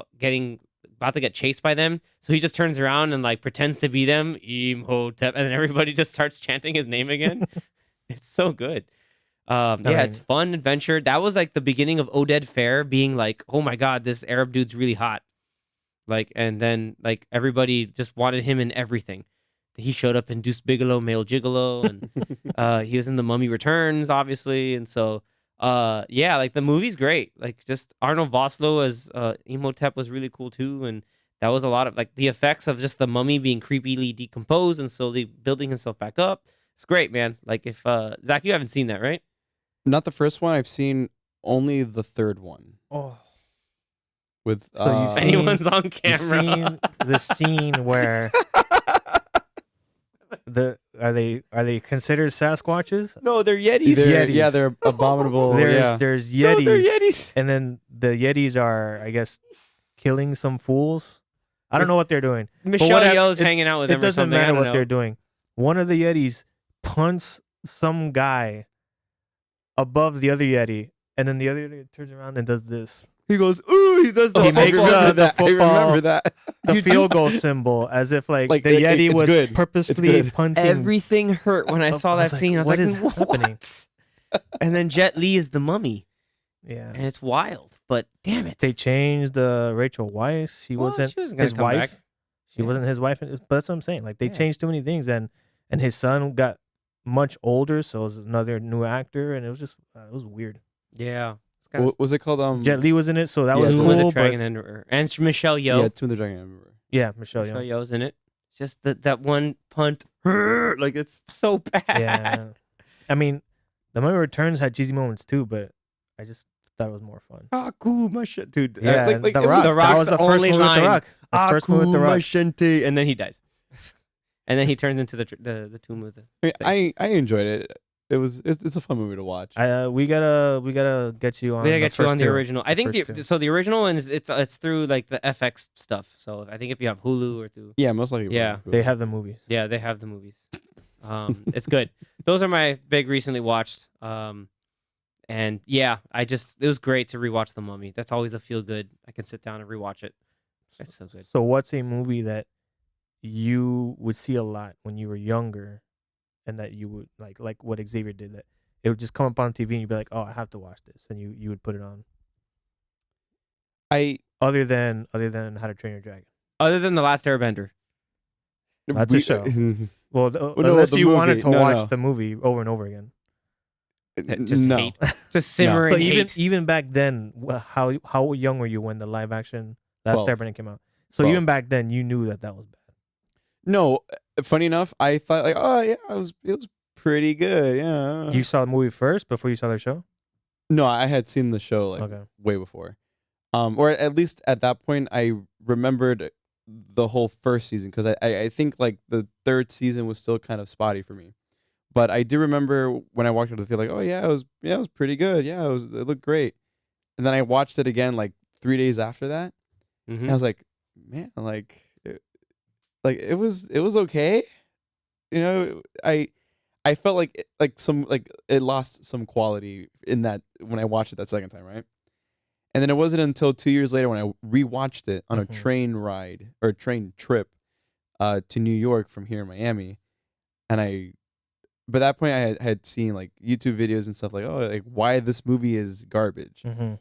about to get chased by them, so he just turns around and like pretends to be them, Imhotep, and then everybody just starts chanting his name again. It's so good. Yeah, it's fun adventure. That was like the beginning of Oded Fair being like, oh my god, this Arab dude's really hot. Like, and then like everybody just wanted him in everything. He showed up in Deuce Bigelow, Male Gigolo, and he was in The Mummy Returns, obviously. And so, yeah, like the movie's great. Like just Arnold Vosloo as Imhotep was really cool too, and that was a lot of like the effects of just the mummy being creepily decomposed and slowly building himself back up. It's great, man. Like if Zach, you haven't seen that, right? Not the first one. I've seen only the third one Oh, with. So you've seen- Anyone's on you've camera. seen the scene where are they considered Sasquatches? No, they're Yetis. They're- Yetis. Yeah, they're abominable. There's No, Yetis, they're Yetis. and then the Yetis are, I guess, killing some fools. I don't know what they're doing. Michelle whatever- Yeoh's it- hanging out with them. It doesn't or something. I matter don't what know. they're doing. One of the Yetis punts some guy above the other Yeti, and then the other Yeti turns around and does this. He goes, ooh, he does the He makes football. the I football- remember that. The You do field goal that. symbol, as if like Like, the it- Yeti it's was good. It's purposely good. punting. Everything hurt when I saw I that was like, scene. I was what like, is what? happening? And then Jet Li is the mummy, Yeah, and it's wild. But damn it, they changed Rachel Weisz. She Well, wasn't she wasn't gonna his come wife. back. She Yeah. wasn't his wife. But that's what I'm saying. Like they Yeah. changed too many things, and his son got much older, so it was another new actor, and it was just it was weird. Yeah, it's kind What was it called? Jet Li was in it, so that yeah, was Tomb Tomb of cool. the But Dragon and Michelle Yeoh. Yeah, Tomb of the Dragon. I remember. yeah, Michelle Michelle Yeoh. Yeoh's in it. Just that one punt, like it's so bad. Yeah, I mean, The Mummy Returns had cheesy moments too, but I just thought it was more fun. Aku Mashente, dude. Yeah, like, The it Rock. was- The That Rock's was the only first movie with The line. Rock. The first movie with The Rock. Mashente, and then he dies. And then he turns into the tomb with the. I mean, I enjoyed it. It's a fun movie to watch. We gotta get you on. We gotta the get you first on the two. original. I think first two. so. The original one is it's through like the FX stuff. So I think if you have Hulu or through, Yeah, most likely. Yeah. They have the movies. yeah, they have the movies. It's good. Those are my big recently watched. And yeah, it was great to rewatch The Mummy. That's always a feel good. I can sit down and rewatch it. It's so good. So what's a movie that you would see a lot when you were younger, and that you would like what Xavier did, that it would just come up on TV and you'd be like, oh, I have to watch this, and you would put it on. I Other than How to Train Your Dragon. Other than The Last Airbender. That's a show. Well, no, unless the you wanted movie. to No, watch no. the movie over and over again. Just no. hate. Just simmering So hate. even back then, how young were you when the live action Last 12. Airbender came out? So 12. even back then, you knew that was bad. No, funny enough, I thought like, oh yeah, it was pretty good. Yeah. You saw the movie first before you saw the show? No, I had seen the show like Okay. way before. Or at least at that point, I remembered the whole first season because I think like the third season was still kind of spotty for me. But I do remember when I walked out of the theater, like, oh yeah, it was pretty good. Yeah, it looked great. And then I watched it again like 3 days after that, Mhm. and I was like, man, it was okay. You know, I felt like it lost some quality in that when I watched it that second time, right? And then it wasn't until 2 years later when I rewatched it on a Mhm. train ride or train trip to New York from here in Miami, and by that point I had seen like YouTube videos and stuff like, oh, like why this movie is garbage. Mm-hmm.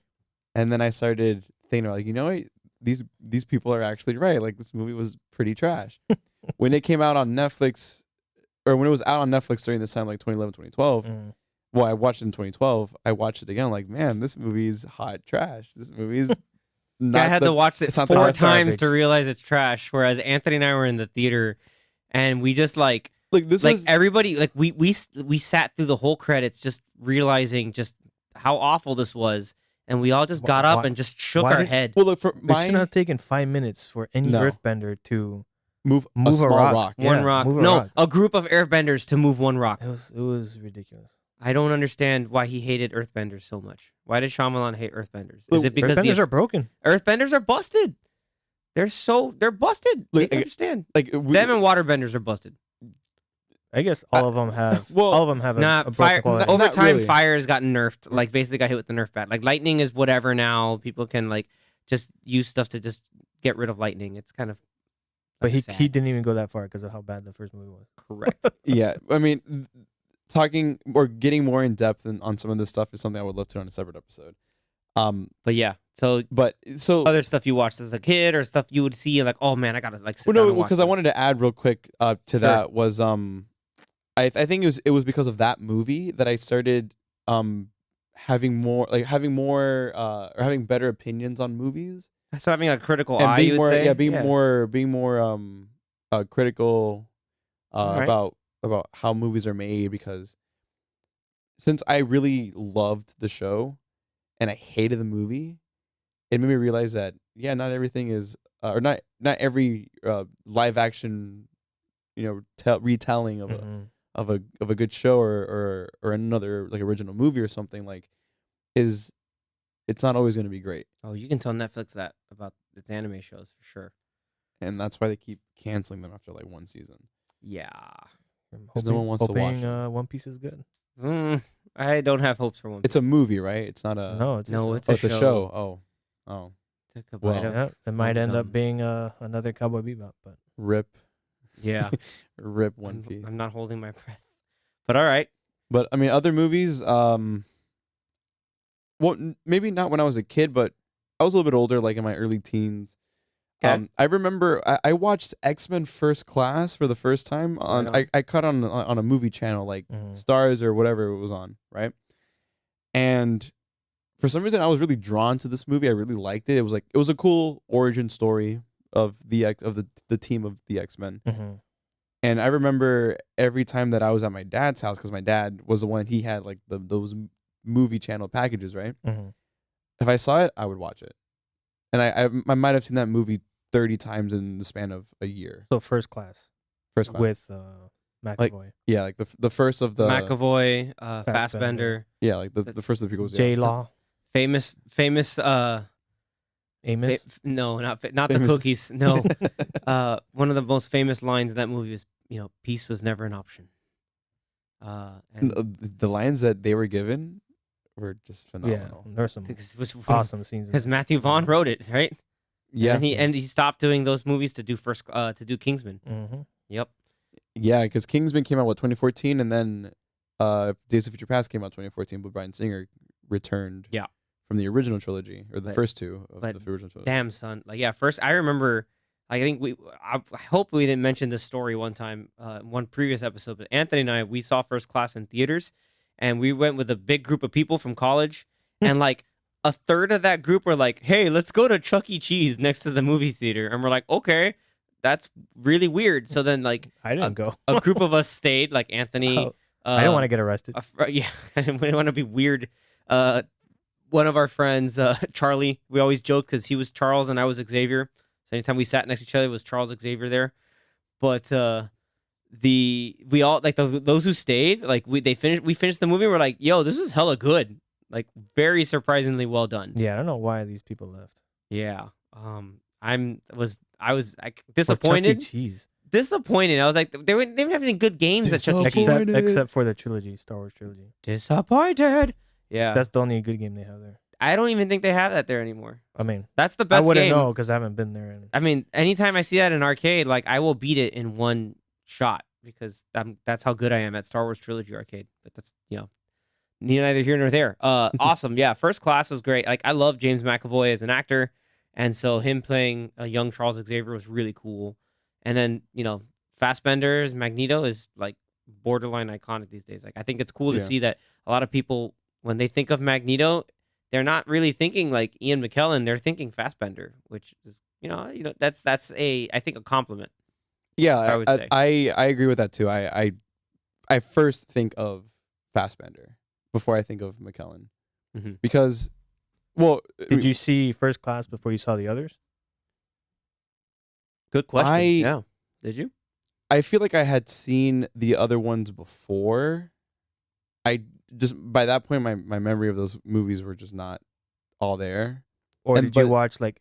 And then I started thinking like, you know what, these people are actually right. Like this movie was pretty trash. When it came out on Netflix, or when it was out on Netflix during this time, like 2011, 2012. Mm. Well, I watched it in 2012. I watched it again. Like, man, this movie's hot trash. This movie's not. I had to watch it it's not the 4 best times garbage. to realize it's trash. Whereas Anthony and I were in the theater, and we just like this like was everybody like we sat through the whole credits just realizing just how awful this was, and we all just got up Why- and just shook why our did- head. well. Look for It should my have taken 5 minutes for any No. Earthbender to move move a a small rock. rock. Yeah, One rock. move a No, rock. a group of airbenders to move one rock. It was ridiculous. I don't understand why he hated earthbenders so much. Why did Shyamalan hate earthbenders? Is Look, it because Earthbenders the are broken. earthbenders are busted? They're busted. Look, I can understand. Like Them and waterbenders are busted. I guess all of them have. well, all of them have a Nah, broken fire quality. over Not time. really. Fire has gotten nerfed. Like basically got hit with the nerf bat. Like lightning is whatever now. People can like just use stuff to just get rid of lightning. It's kind of But he sad. didn't even go that far because of how bad the first movie was. correct. yeah. I mean, talking or getting more in depth on some of this stuff is something I would love to on a separate episode. But yeah, so but so other stuff you watched as a kid or stuff you would see like, oh man, I gotta like sit well, down no, and watch because I this. wanted to add real quick to Sure. that was I think it was because of that movie that I started having more or having better opinions on movies So having a critical and eye, being you would more say? being more critical All right. about how movies are made, because since I really loved the show and I hated the movie, it made me realize that not everything is or not every live action retelling of Mhm. a good show or another like original movie or something like is it's not always going to be great, Oh, you can tell Netflix that about its anime shows for sure. and that's why they keep canceling them after like one season Yeah. I'm 'cause no one wants to watch hoping, them. One Piece is good. I don't have hopes for One Piece. It's a movie, right? It's not a No, it's a no, show. it's it's a show. Oh, Took a Well, bite of Yeah, it might end up bubblegum. being another Cowboy Bebop, but rip, Yeah. rip One Piece. I'm not holding my breath. But all right. But I mean, other movies. Well, maybe not when I was a kid, but I was a little bit older, like in my early teens. Okay. I remember I watched X-Men First Class for the first time on. Right on. I caught on a movie channel like Mhm. Stars or whatever it was on, right? And for some reason, I was really drawn to this movie. I really liked it. It was a cool origin story of the team of the X-Men. Mhm. And I remember every time that I was at my dad's house, because my dad was the one, he had like those movie channel packages, right? Mhm. If I saw it, I would watch it. And I might have seen that movie 30 times in the span of a year. So First Class First Class. with McAvoy, Yeah, like the first of the McAvoy, Fassbender. Fassbender, yeah, like the first of the prequels. J Yeah. Law, famous Amos. no, not the Famous. cookies. No. One of the most famous lines in that movie was, peace was never an option. And The lines that they were given were just Yeah, phenomenal. there's some it was awesome scenes. in because there. Matthew Vaughn wrote it, right? Yeah, And he stopped doing those movies to do Kingsman. Mhm. Yep. yeah, because Kingsman came out 2014, and then Days of Future Past came out 2014, but Bryan Singer returned. Yeah. From the original trilogy or the But- first two of but the original trilogy. Damn, son. Like, yeah, first I remember. I think I hope we didn't mention this story one time, one previous episode. But Anthony and we saw First Class in theaters, and we went with a big group of people from college, and like a third of that group were like, "Hey, let's go to Chuck E. Cheese next to the movie theater," and we're like, "Okay, that's really weird." So then, like, I didn't go. a group of us stayed, like Anthony. Oh, I didn't want to get arrested. Yeah, I didn't want to be weird. One of our friends, Charlie, we always joke because he was Charles and I was Xavier. So anytime we sat next to each other, it was Charles Xavier there. But we all like those who stayed, like we finished the movie. And we're like, yo, this is hella good. Like very surprisingly well done. Yeah, I don't know why these people left. Yeah. I was like, For Chuck E. disappointed. Cheese, Disappointed. I was like, they didn't have any good games at Chuck E. Cheese. Disappointed. except for the trilogy, Star Wars trilogy. Disappointed. Yeah. That's the only good game they have there. I don't even think they have that there anymore. I mean, That's the I best wouldn't game. know because I haven't been there. And I mean, anytime I see that in arcade, like I will beat it in one shot because that's how good I am at Star Wars Trilogy arcade. But that's neither here nor there. Awesome, yeah. First Class was great. Like I love James McAvoy as an actor, and so him playing a young Charles Xavier was really cool. And then Fassbender's Magneto is like borderline iconic these days. Like I think it's cool to Yeah. see that a lot of people when they think of Magneto, they're not really thinking like Ian McKellen. They're thinking Fassbender, which is that's I think a compliment. Yeah, I would say. I agree with that too. I first think of Fassbender before I think of McKellen, Mhm. because, well, did you see First Class before you saw the others? Good question. I- Yeah. Did you? I feel like I had seen the other ones before. I just by that point my memory of those movies were just not all there. Or And- did you but- watch like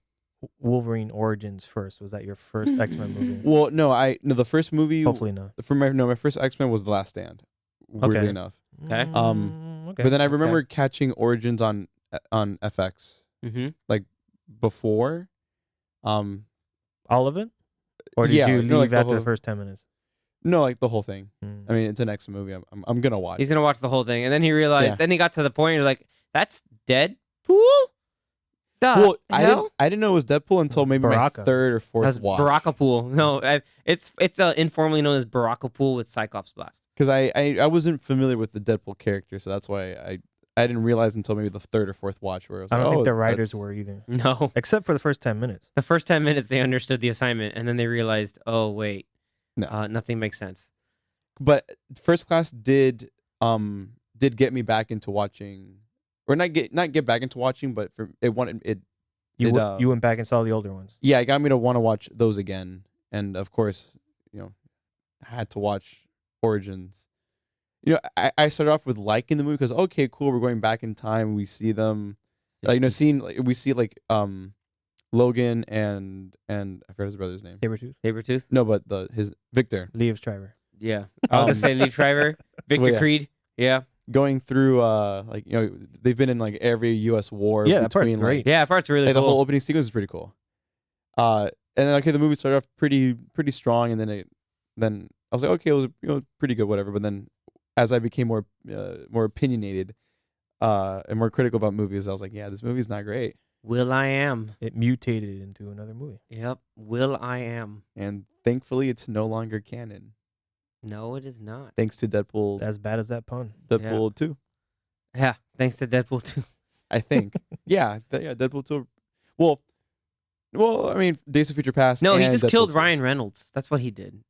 Wolverine Origins first? Was that your first X-Men movie? Well, no, the first movie Hopefully not. my first X-Men was The Last Stand. Weirdly Okay. enough. Okay. Okay. But then I okay. remember catching Origins on FX Mm-hmm. before. all of it, or did Yeah, you no, like leave the after the whole- first 10 minutes? No, like the whole thing. Mm. I mean, it's an X-Men movie. I'm gonna watch. He's gonna watch the whole thing, and then he realized. Yeah. Then he got to the point. You're like, that's Deadpool. Well, hell? I didn't know it was Deadpool until It's maybe my Baraka. third or fourth That's watch. Baraka Pool. No, it's informally known as Baraka Pool with Cyclops Blast. Because I wasn't familiar with the Deadpool character, so that's why I didn't realize until maybe the third or fourth watch where I was I like, don't think oh, the writers that's- were either, No, except for the first 10 minutes. the first 10 minutes they understood the assignment, and then they realized, oh wait, No. nothing makes sense. But First Class did get me back into watching, or not get back into watching, but for it wanted it. You went back and saw the older ones. Yeah, it got me to want to watch those again, and of course, had to watch Origins. I started off with liking the movie because okay, cool, we're going back in time. We see them, we see Logan and I forgot his brother's name. Sabretooth. No, but his Victor Liev Schreiber. Yeah, I was gonna say Lee Shriver, Victor yeah. Creed. Yeah, going through they've been in like every U.S. war. Yeah, that part's between great. like, yeah, that part's really the cool. whole opening sequence is pretty cool. And then the movie started off pretty strong, and then I was like, okay, it was pretty good, whatever. But then as I became more opinionated and more critical about movies, I was like, yeah, this movie's not great. Will I Am. It mutated into another movie. Yep, Will I Am. And thankfully, it's no longer canon, No, it is not. thanks to Deadpool. As bad as that pun. Deadpool 2, Yeah, thanks to Deadpool 2. I think. yeah, Deadpool 2. Well, I mean, Days of Future Past. No, he and just Deadpool killed 2. Ryan Reynolds. That's what he did.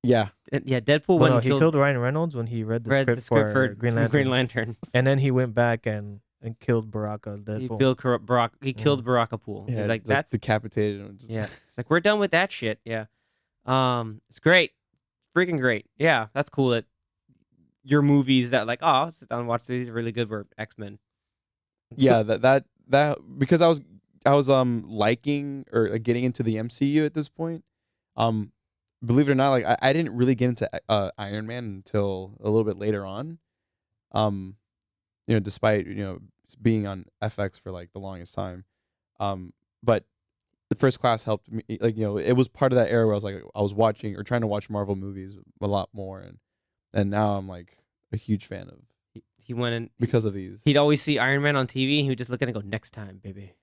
Yeah, Yeah, Deadpool Well, went no, and he killed Ryan Reynolds when he read the read script, the script for Green Lantern. Lantern. And then he went back and killed Baraka He Deadpool. killed Baraka Pool. yeah, He's like, like, that's decapitated. And just, yeah. It's like we're done with that shit. Yeah. It's great, freaking great. Yeah, that's cool. That your movies that like, oh, I'll sit down and watch these are really good. Were X-Men. yeah, that because I was liking or like, getting into the MCU at this point. Believe it or not, like I didn't really get into Iron Man until a little bit later on. Despite being on FX for like the longest time, but the First Class helped me. Like it was part of that era where I was watching or trying to watch Marvel movies a lot more, and now I'm like a huge fan of He went in because of these. He'd always see Iron Man on TV. And he would just look at it and go, "Next time, baby."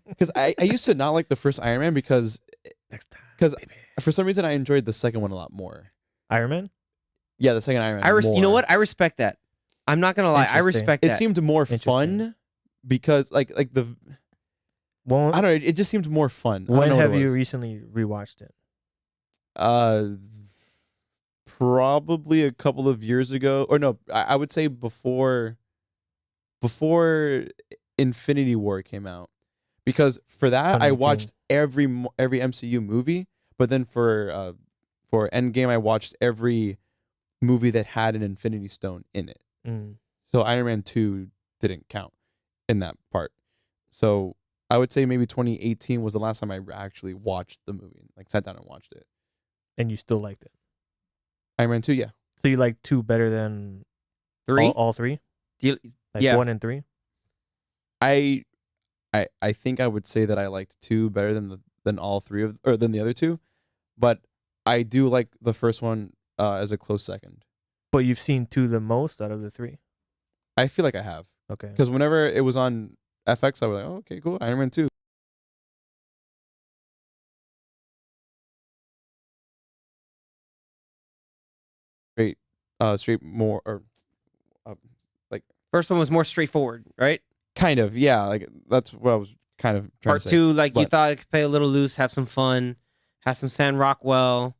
Because I used to not like the first Iron Man because Next time. baby. For some reason I enjoyed the second one a lot more. Iron Man? Yeah, the second Iron Man. You know more. what? I respect that. I'm not gonna lie. I Interesting. respect It that. seemed more fun because like the Well, I don't know. It just seemed more fun. I when don't know what have it you was. recently rewatched it? Probably a couple of years ago, or no, I would say before Infinity War came out, because for that I 2018. watched every MCU movie, but then for Endgame I watched every movie that had an Infinity Stone in it. Mm. So Iron Man 2 didn't count in that part. So I would say maybe 2018 was the last time I actually watched the movie, like sat down and watched it. And you still liked it. Iron Man 2, yeah. So you like 2 better than 3. all 3? Do you- Like yeah. 1 and 3? I think I would say that I liked 2 better than all 3 than the other 2, but I do like the first one as a close second. But you've seen 2 the most out of the 3. I feel like I have, Okay. because whenever it was on FX, I was like, oh, okay, cool, Iron Man 2. Straight more or First one was more straightforward, right? kind of, yeah, like that's what I was kind of trying Part to say. 2, like you but- thought it could play a little loose, have some fun, have some Sam Rockwell.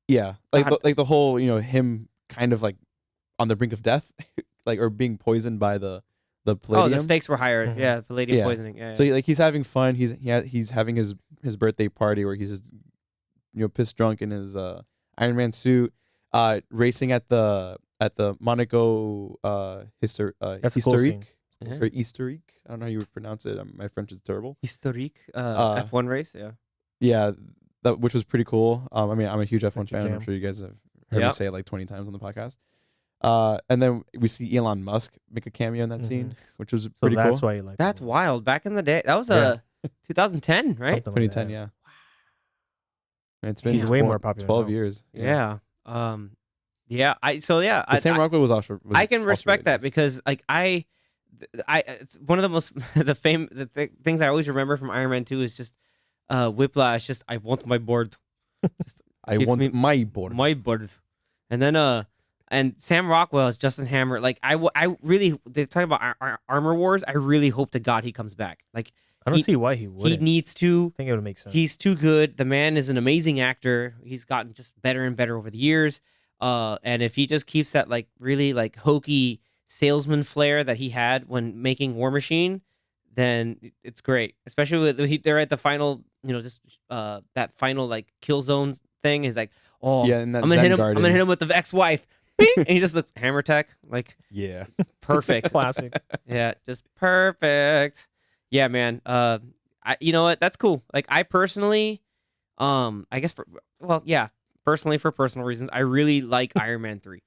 Yeah, like God. the whole him kind of like on the brink of death, like or being poisoned by the palladium. Oh, the stakes were higher. Mhm. Yeah, palladium Yeah. poisoning. Yeah, So he's having fun. He's having his birthday party where he's just pissed drunk in his Iron Man suit, racing at the Monaco That's a cool scene. Yeah. or Historique. I don't know how you would pronounce it. My French is terrible. Historique F1 race. Yeah. Yeah, which was pretty cool. I mean, I'm a huge F1 That's your fan. I'm jam. sure you guys have heard me Yep. say it like 20 times on the podcast. And then we see Elon Musk make a cameo in that scene, which was So pretty that's cool. why you like That's it. wild. Back in the day, that was Yeah. 2010, right? Something like 2010, that. yeah. And it's been He's way more popular 12 now. years. Yeah. Yeah. But Sam Rockwell was also. I can respect that because like it's one of the most things I always remember from Iron Man 2 is just Whiplash. Just I want my board. Just I give me want my board. my board. And then and Sam Rockwell is Justin Hammer. Like I really, they talk about Armor Wars. I really hope to God he comes back. Like I don't see why he would. he needs to. I think it would make sense. He's too good. The man is an amazing actor. He's gotten just better and better over the years. And if he just keeps that like really like hokey salesman flair that he had when making War Machine, then it's great. Especially with they're at the final, just that final like kill zone thing is like, oh Yeah, and that I'm gonna hit him. Zen I'm gonna hit him with the ex-wife. Bing! And he just looks hammer tech like Yeah. perfect. Classic. Yeah, just perfect. Yeah, man. You know what? That's cool. Like I personally, I guess personally for personal reasons, I really like Iron Man 3.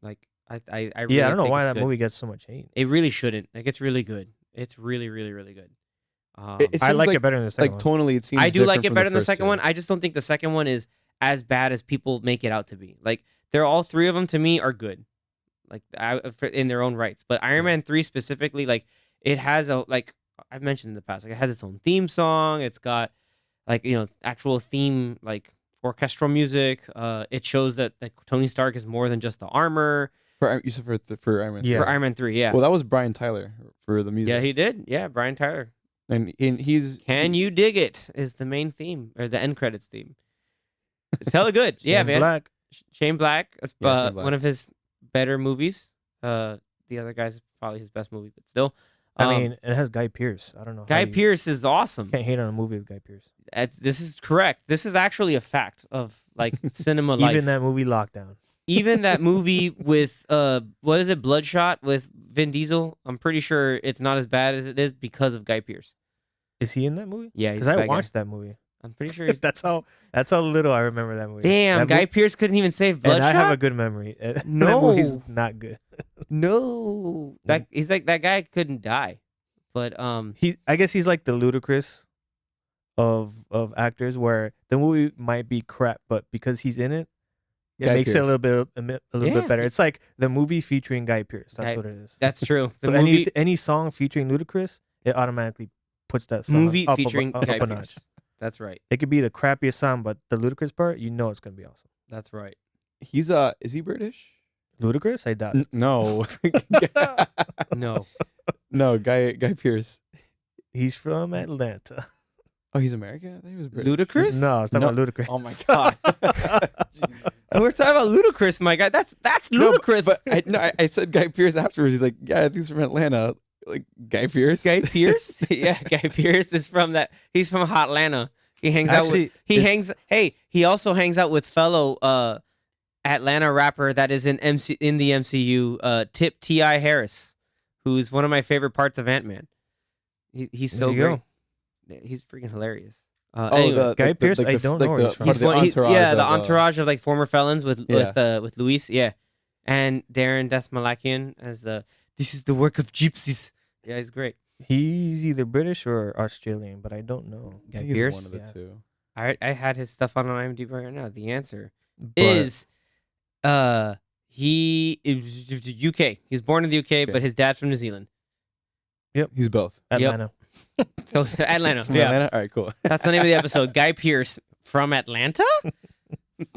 Like I really Yeah, I don't know think why it's that good. movie gets so much hate. It really shouldn't. Like it's really good. It's really, really, really good. It I seems like it better than the second like one. tonally, it seems. I do like different it from better than the first second two. one. I just don't think the second one is as bad as people make it out to be. Like they're all three of them to me are good, like in their own rights. But Iron Man 3 specifically, like it has a like I've mentioned in the past, like it has its own theme song. It's got like actual theme like orchestral music. It shows that like Tony Stark is more than just the armor. You said for Iron Man. Yeah. For Iron Man 3, yeah. Well, that was Brian Tyler for the music. Yeah, he did. Yeah, Brian Tyler. and he's Can You Dig It is the main theme or the end credits theme. It's hella good. Yeah, Shane man. Black. Shane Black, Shane Black. one of his better movies. The other guy's probably his best movie, but still. I mean, it has Guy Pearce. I don't know. Guy Pearce is awesome. Can't hate on a movie with Guy Pearce. This is correct. This is actually a fact of like cinema life. Even that movie Lockdown. Even that movie with what is it, Bloodshot with Vin Diesel? I'm pretty sure it's not as bad as it is because of Guy Pearce. Is he in that movie? Yeah, he's Because a I bad guy. watched that movie. I'm pretty sure he's. that's how little I remember that movie. Damn, That Guy mo- Pearce couldn't even save And Bloodshot. I have a good memory. That No. movie's not good. No, he's like that guy couldn't die, but I guess he's like the Ludacris of actors, where the movie might be crap, but because he's in it, it Guy makes it Pearce. a little Yeah. bit better. It's like the movie featuring Guy Pearce. That's Guy- what it is. that's true. The So movie any song featuring Ludacris, it automatically puts that song movie up featuring up Guy a notch. Pearce. That's right. It could be the crappiest song, but the Ludacris part, it's gonna be awesome. That's right. he's is he British? Ludacris, I doubt it. No. No, No, Guy Pearce. He's from Atlanta. Oh, he's American? I thought he was British. Ludacris. No, it's not No. about Ludacris. Oh my god. And we're talking about Ludacris, my guy. That's No, Ludacris. but I said Guy Pearce afterwards. He's like, yeah, I think he's from Atlanta. Like Guy Pearce. Guy Pearce. Yeah, Guy Pearce is from that. He's from Hotlanta. He hangs out Actually, with. He also hangs out with fellow Atlanta rapper that is in the MCU. Tip T.I. Harris, who's one of my favorite parts of Ant-Man. He's so There you great. go. He's freaking hilarious. Oh, Anyway. Guy Pearce, I don't know where he's from. part of the entourage. the of, entourage of like former felons with Yeah. with Luis, yeah, and Darren Desmalakian as this is the work of gypsies. Yeah, he's great. He's either British or Australian, but I don't know. I Guy think he's Pearce? one of the Yeah. two. I had his stuff on IMDb right now. The answer But is he is UK. He's born in the UK, but his dad's from New Zealand. He's both. Atlanta. So Atlanta. From Yeah, Atlanta? All right, cool. that's the name of the episode. Guy Pearce from Atlanta.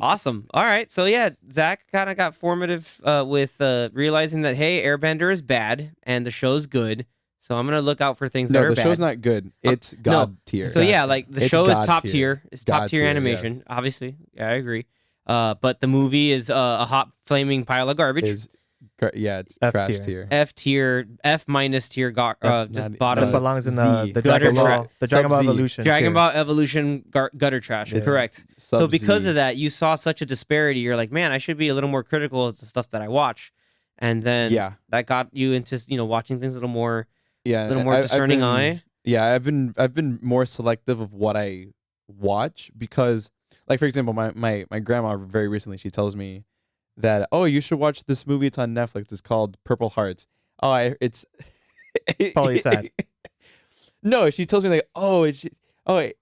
Awesome. All right. So yeah, Zach kind of got formative with realizing that hey, Airbender is bad and the show's good. So I'm gonna look out for things that No, are the bad. show's not good. It's God tier. So yeah, like the It's show is God top tier. tier. It's top God tier tier, animation, yes. obviously. Yeah, I agree. But the movie is a hot flaming pile of garbage. It's F trash tier. tier. F tier, F minus tier, just not- bottom. That belongs in Z. the Gutter Dragon Ball, tra- the Dragon Ball Sub-Z. Evolution. Dragon tier. Ball Evolution gutter trash. Yeah. Correct. So because Sub-Z. of that, you saw such a disparity. You're like, man, I should be a little more critical of the stuff that I watch, and then Yeah. that got you into watching things a little more Yeah. more discerning I've been- eye. Yeah, I've been more selective of what I watch because, like, for example, my grandma very recently, she tells me that, oh, you should watch this movie. It's on Netflix. It's called Purple Hearts. Oh, it's Probably sad. No, she tells me like,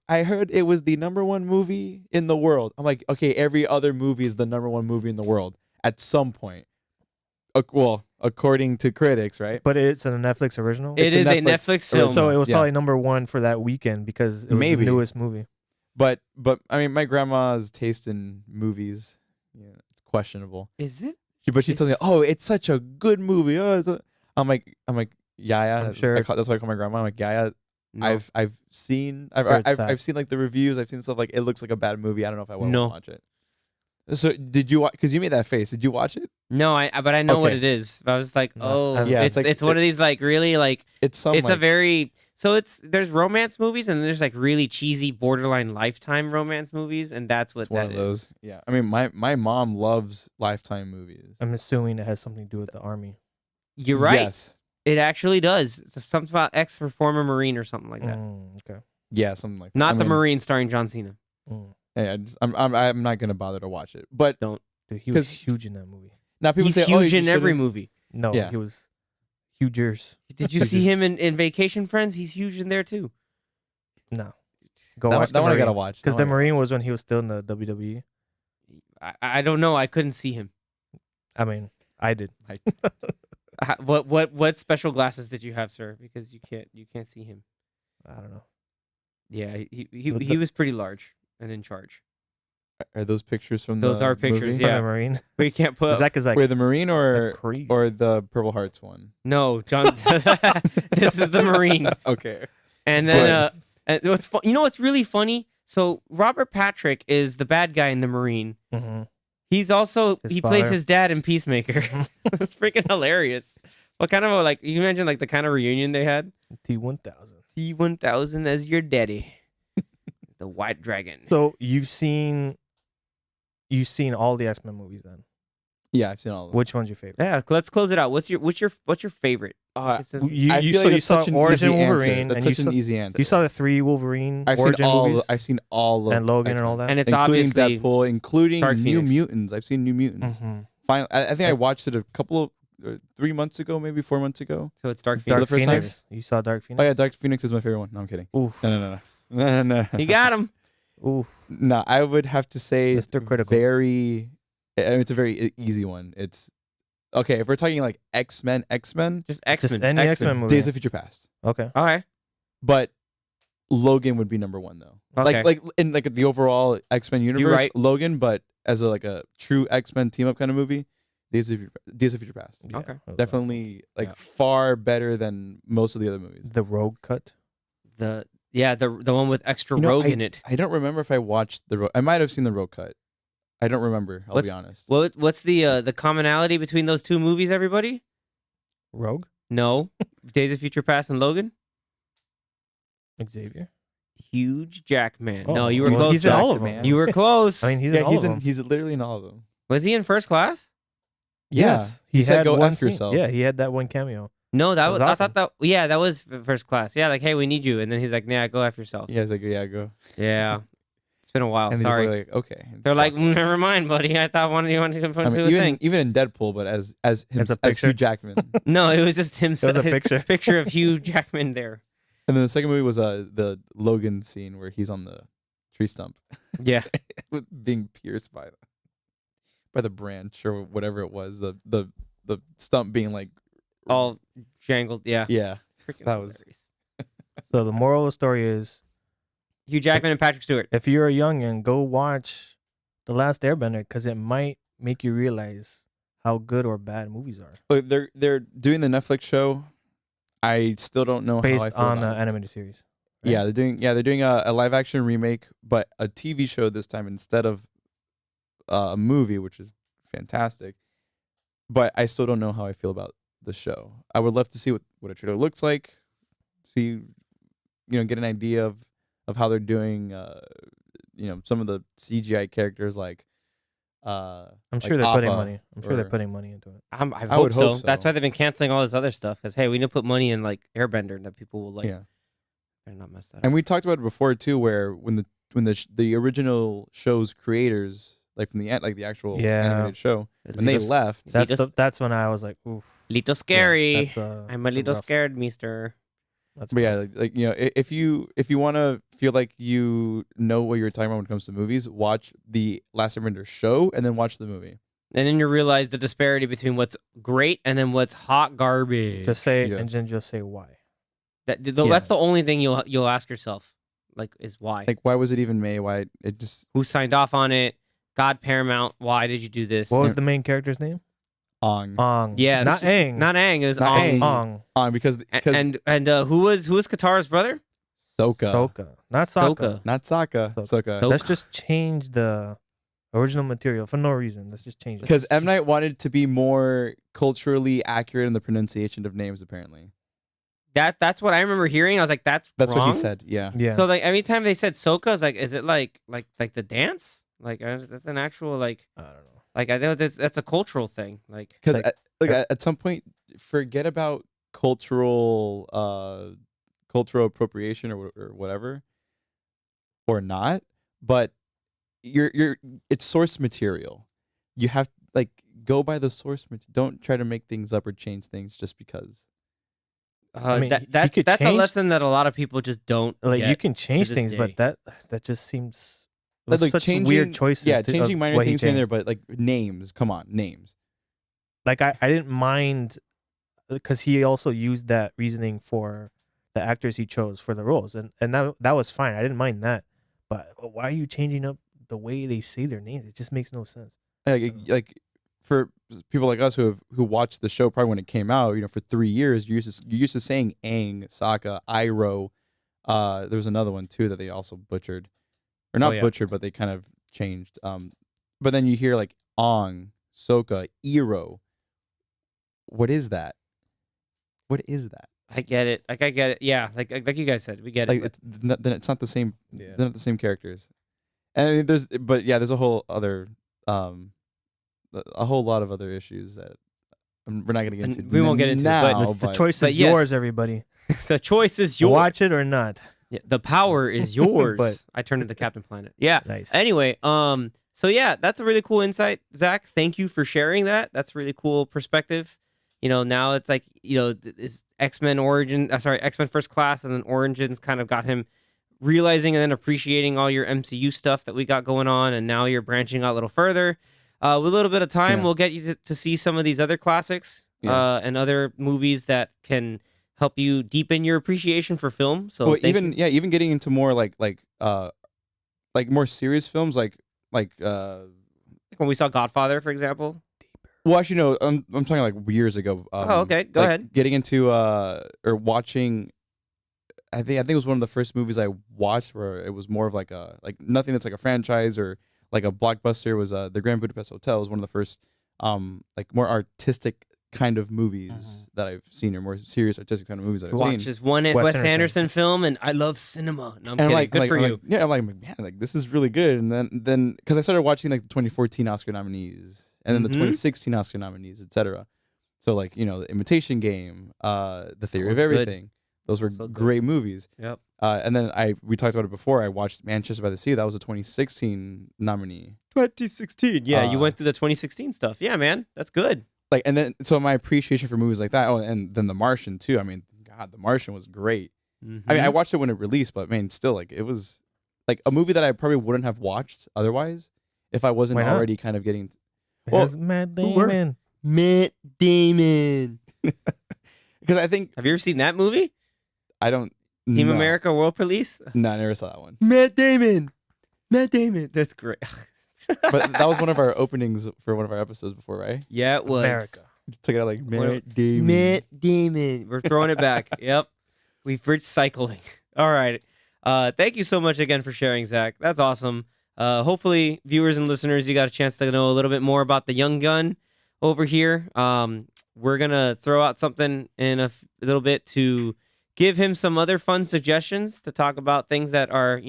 I heard it was the #1 movie in the world. I'm like, okay, every other movie is the #1 movie in the world at some point. well, according to critics, right? But it's a Netflix original. It It's a is a Netflix Netflix film. So it was Yeah. probably number one for that weekend because it was Maybe. the newest movie. But I mean, my grandma's taste in movies, it's questionable. Is it? But she tells me, It's- "Oh, it's such a good movie." I'm like, Yaya. I'm sure. That's why I call my grandma. I'm like, Yaya. No. I've seen Sure, it's sad. I've seen like the reviews. I've seen stuff like it looks like a bad movie. I don't know if I want to No. watch it. So did you watch? Because you made that face. Did you watch it? No, but I know what Okay. it is. I was like, No, oh, yeah, it's it's like- one of these like really like It's some. it's a like, very so there's romance movies and there's like really cheesy borderline Lifetime romance movies and that's what It's one that of is. those. Yeah. I mean, my mom loves Lifetime movies. I'm assuming it has something to do with the army. You're right. Yes. It actually does. It's something about ex or former Marine or something like that. Okay. Yeah, something like that. Not I the mean, Marine starring John Cena. Hey, I'm not gonna bother to watch it. But Dude, he was 'Cause- huge in that movie. now people He's say, huge you in every shouldn't- movie. No, Yeah. he was hugers. Did you see him in Vacation Friends? He's huge in there too. No. Go That, watch that the one I Marine. gotta watch. Because That the one I gotta Marine was when he was still in the WWE. I don't know. I couldn't see him. I mean, I did. What special glasses did you have, sir? Because you can't see him. I don't know. Yeah, he The- was pretty large and in charge. watch. Are those pictures from Those the are pictures, movie? yeah. From the Marine. But you can't put Zach is like, Where the Marine that's or crazy. the Purple Hearts one? no, John. This is the Marine, Okay. and then and you know what's really funny? So Robert Patrick is the bad guy in the Marine. Mhm. He's also His he plays father. his dad in Peacemaker. It's freaking hilarious. What kind of like you imagine like the kind of reunion they had? T-1000. T-1000 as your daddy, the White Dragon. So you've seen all the X-Men movies then. Yeah, I've seen all of them. Which one's your favorite? Yeah, let's close it out. What's your favorite? It's just- You, I you, feel so like you that's saw such an Origin easy Wolverine, answer. and That's you such saw, an easy answer. you saw the 3 Wolverine I've seen Origin all. movies, I've seen all of and Logan and X-Men. all that. and it's including obviously Deadpool, including Dark New Phoenix. Mutants. I've seen New Mutants. Mhm. Finally, I think I watched it a couple of 3 months ago, maybe 4 months ago. so it's Dark Dark Phoenix. the first time? Phoenix. You saw Dark Phoenix? Oh yeah, Dark Phoenix is my favorite one. No, I'm kidding. Oof. No. You got him. Oof. No, I would have to say Mr. Critical. very. I mean, it's a very easy one. It's okay if we're talking like X-Men, Just X-Men. Just any X-Men movie. Days of Future Past, Okay. Okay. but Logan would be number one though. Okay. Like in like the overall X-Men universe, right. Logan, but as a true X-Men team up kind of movie, Days of Future Past. Yeah, Okay. that was Definitely like Yeah. far better than most of the other movies. awesome. The Rogue cut. the one with extra You know, rogue in it. I don't remember if I watched I might have seen the Rogue Cut. I don't remember. I'll be honest. What's the commonality between those two movies? Everybody? Rogue? No. Days of Future Past and Logan. Xavier? Huge Jackman. Oh, No, you were well, close. he's in Zach. all of them. man. You were close. I mean, he's yeah, in all he's of them. he's literally in all of them. Was he in First Class? Yes. He said had go one F scene. yourself. Yeah, he had that one cameo. No, that That was. was I awesome. thought that was First Class. Yeah, like hey, we need you, and then he's like, nah, go after yourself. Yeah, he's like, yeah, go. Yeah. It's been a while. And Sorry. he's like, okay. They're like, never mind, buddy. I thought you wanted to go I into mean, a even thing. even in Deadpool, but as him, As a as picture? Hugh Jackman. No, it was just him. It was a picture. picture of Hugh Jackman there. And then the second movie was the Logan scene where he's on the tree stump Yeah. with being pierced by the branch or whatever it was. The stump being like All jangled. Yeah. yeah. Freaking that was- hilarious. So the moral of the story is, Hugh Jackman and Patrick Stewart. if you're a youngin, go watch The Last Airbender because it might make you realize how good or bad movies are Look, they're doing the Netflix show. I still don't know how I based feel on about it. animated series. right? Yeah, they're doing a live action remake, but a TV show this time instead of a movie, which is fantastic. But I still don't know how I feel about the show. I would love to see what a trailer looks like, see, get an idea of how they're doing. Some of the CGI characters like. I'm sure like they're putting Appa money. I'm sure they're or- putting money into it. I would hope so. hope so. That's why they've been canceling all this other stuff. Because hey, we need to put money in like Airbender that people will like. Yeah, They're not mess that up. and we talked about it before too, where when the original show's creators, like from the actual Yeah. animated show, when they Little- left. That's when I was like, oof. Little scary. That's, I'm a that's little rough. scared, Mister. That's But yeah, rough. if you want to feel like you know what you're talking about when it comes to movies, watch the Last Airbender show and then watch the movie. And then you realize the disparity between what's great and then what's hot garbage. Just say Yes. and then just say why. That's the only thing you'll ask yourself, like, is why. Like, why was it even made? Why it just Who signed off on it? God Paramount, why did you do this? What was the main character's name? on Ong. Yes. Not Aang. Not Aang. It was Not Ong. Aang. Ong. on because And who was Katara's brother? Sokka, Sokka. Not Sokka. not Sokka, Sokka. Sokka. Let's just change the original material for no reason. Let's just change it. Because M. Night wanted to be more culturally accurate in the pronunciation of names. Apparently, That's what I remember hearing. I was like, that's what wrong. he said. Yeah. Yeah. So like every time they said Sokka, I was like, is it like the dance? Like that's an actual like I don't know. like I know that's a cultural thing. Like Because Like- at some point, forget about cultural appropriation or whatever, or not. But it's source material. You have like go by the source material. Don't try to make things up or change things just because. I mean, that's you could a change- lesson that a lot of people just don't Like get you can change this things, day. but that just seems it was Like such changing weird choices. Yeah, to- changing of minor what he things here and there, changed. but like names. Come on, names. Like I didn't mind because he also used that reasoning for the actors he chose for the roles, and that was fine. I didn't mind that, but why are you changing up the way they say their names? It just makes no sense. Like for people like us who watched the show probably when it came out, for 3 years, you're used to saying Aang, Sokka, Iroh. There was another one too that they also butchered, or not Oh, yeah. butchered, but they kind of changed. But then you hear like Ong, Sokka, Iroh. What is that? What is that? I get it. Like I get it. Yeah. Like you guys said, we get Like it. then it's not the same. Yeah. They're not the same characters. And I mean, there's a whole other a whole lot of other issues that we're not gonna get into. We won't get into it, but now. The choice but is yes. yours, everybody. The choice is yours. Watch it or not. Yeah, the power is yours. But- I turned into Captain Planet. Yeah. Nice. Anyway, so yeah, that's a really cool insight, Zach. Thank you for sharing that. That's a really cool perspective. Now it's like, this X-Men X-Men First Class and then Origins kind of got him realizing and then appreciating all your MCU stuff that we got going on, and now you're branching out a little further. With a little bit of time, Yeah. we'll get you to see some of these other classics and other movies that can help you deepen your appreciation for film. So Well, thank you. even getting into more like more serious films like Like when we saw Godfather, for example. well, actually no, I'm talking like years ago. Oh, okay. Go like, ahead. Getting into or watching. I think it was one of the first movies I watched where it was more of like nothing that's like a franchise or like a blockbuster. Was the Grand Budapest Hotel was one of the first like more artistic kind of movies that I've seen, or more serious artistic kind of movies that I've Watch seen. this one Wes Wes Anderson. Anderson film, and I love cinema. No, I'm And kidding. Good for I'm you. like, yeah, I'm like, man, like this is really good. And then because I started watching like the 2014 Oscar nominees and then the Mhm. 2016 Oscar nominees, etc. So like The Imitation Game, The Theory of was good. Everything, those were So good. great movies. Yep. And then we talked about it before. I watched Manchester by the Sea. That was a 2016 nominee. 2016. Yeah, you Uh, went through the 2016 stuff. Yeah, man, that's good. Like, and then so my appreciation for movies like that. Oh, and then The Martian too. I mean, God, The Martian was great. I mean, Mm-hmm. I watched it when it released, but man, still, like, it was like a movie that I probably wouldn't have watched otherwise if I wasn't Why not? already kind of getting. It Well, has Matt who were- Damon. Matt Damon. Because I think Have you ever seen that movie? I don't. Team no. America World Police? No, I never saw that one. Matt Damon. Matt Damon. That's great. But that was one of our openings for one of our episodes before, right? Yeah, it was. America. Just took it out like What a- Matt Damon. Matt Damon. We're throwing it back. Yep. We've reached cycling. All right. Thank you so much again for sharing, Zach. That's awesome. Hopefully, viewers and listeners, you got a chance to know a little bit more about the young gun over here. We're going to throw out something in a little bit to give him some other fun suggestions to talk about things that are,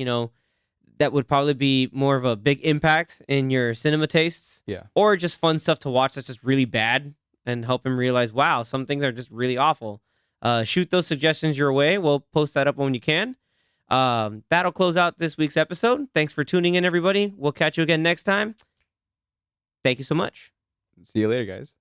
that would probably be more of a big impact in your cinema tastes. Yeah. Or just fun stuff to watch that's just really bad and help him realize, wow, some things are just really awful. Shoot those suggestions your way. We'll post that up when you can. That'll close out this week's episode. Thanks for tuning in, everybody. We'll catch you again next time. Thank you so much. See you later, guys.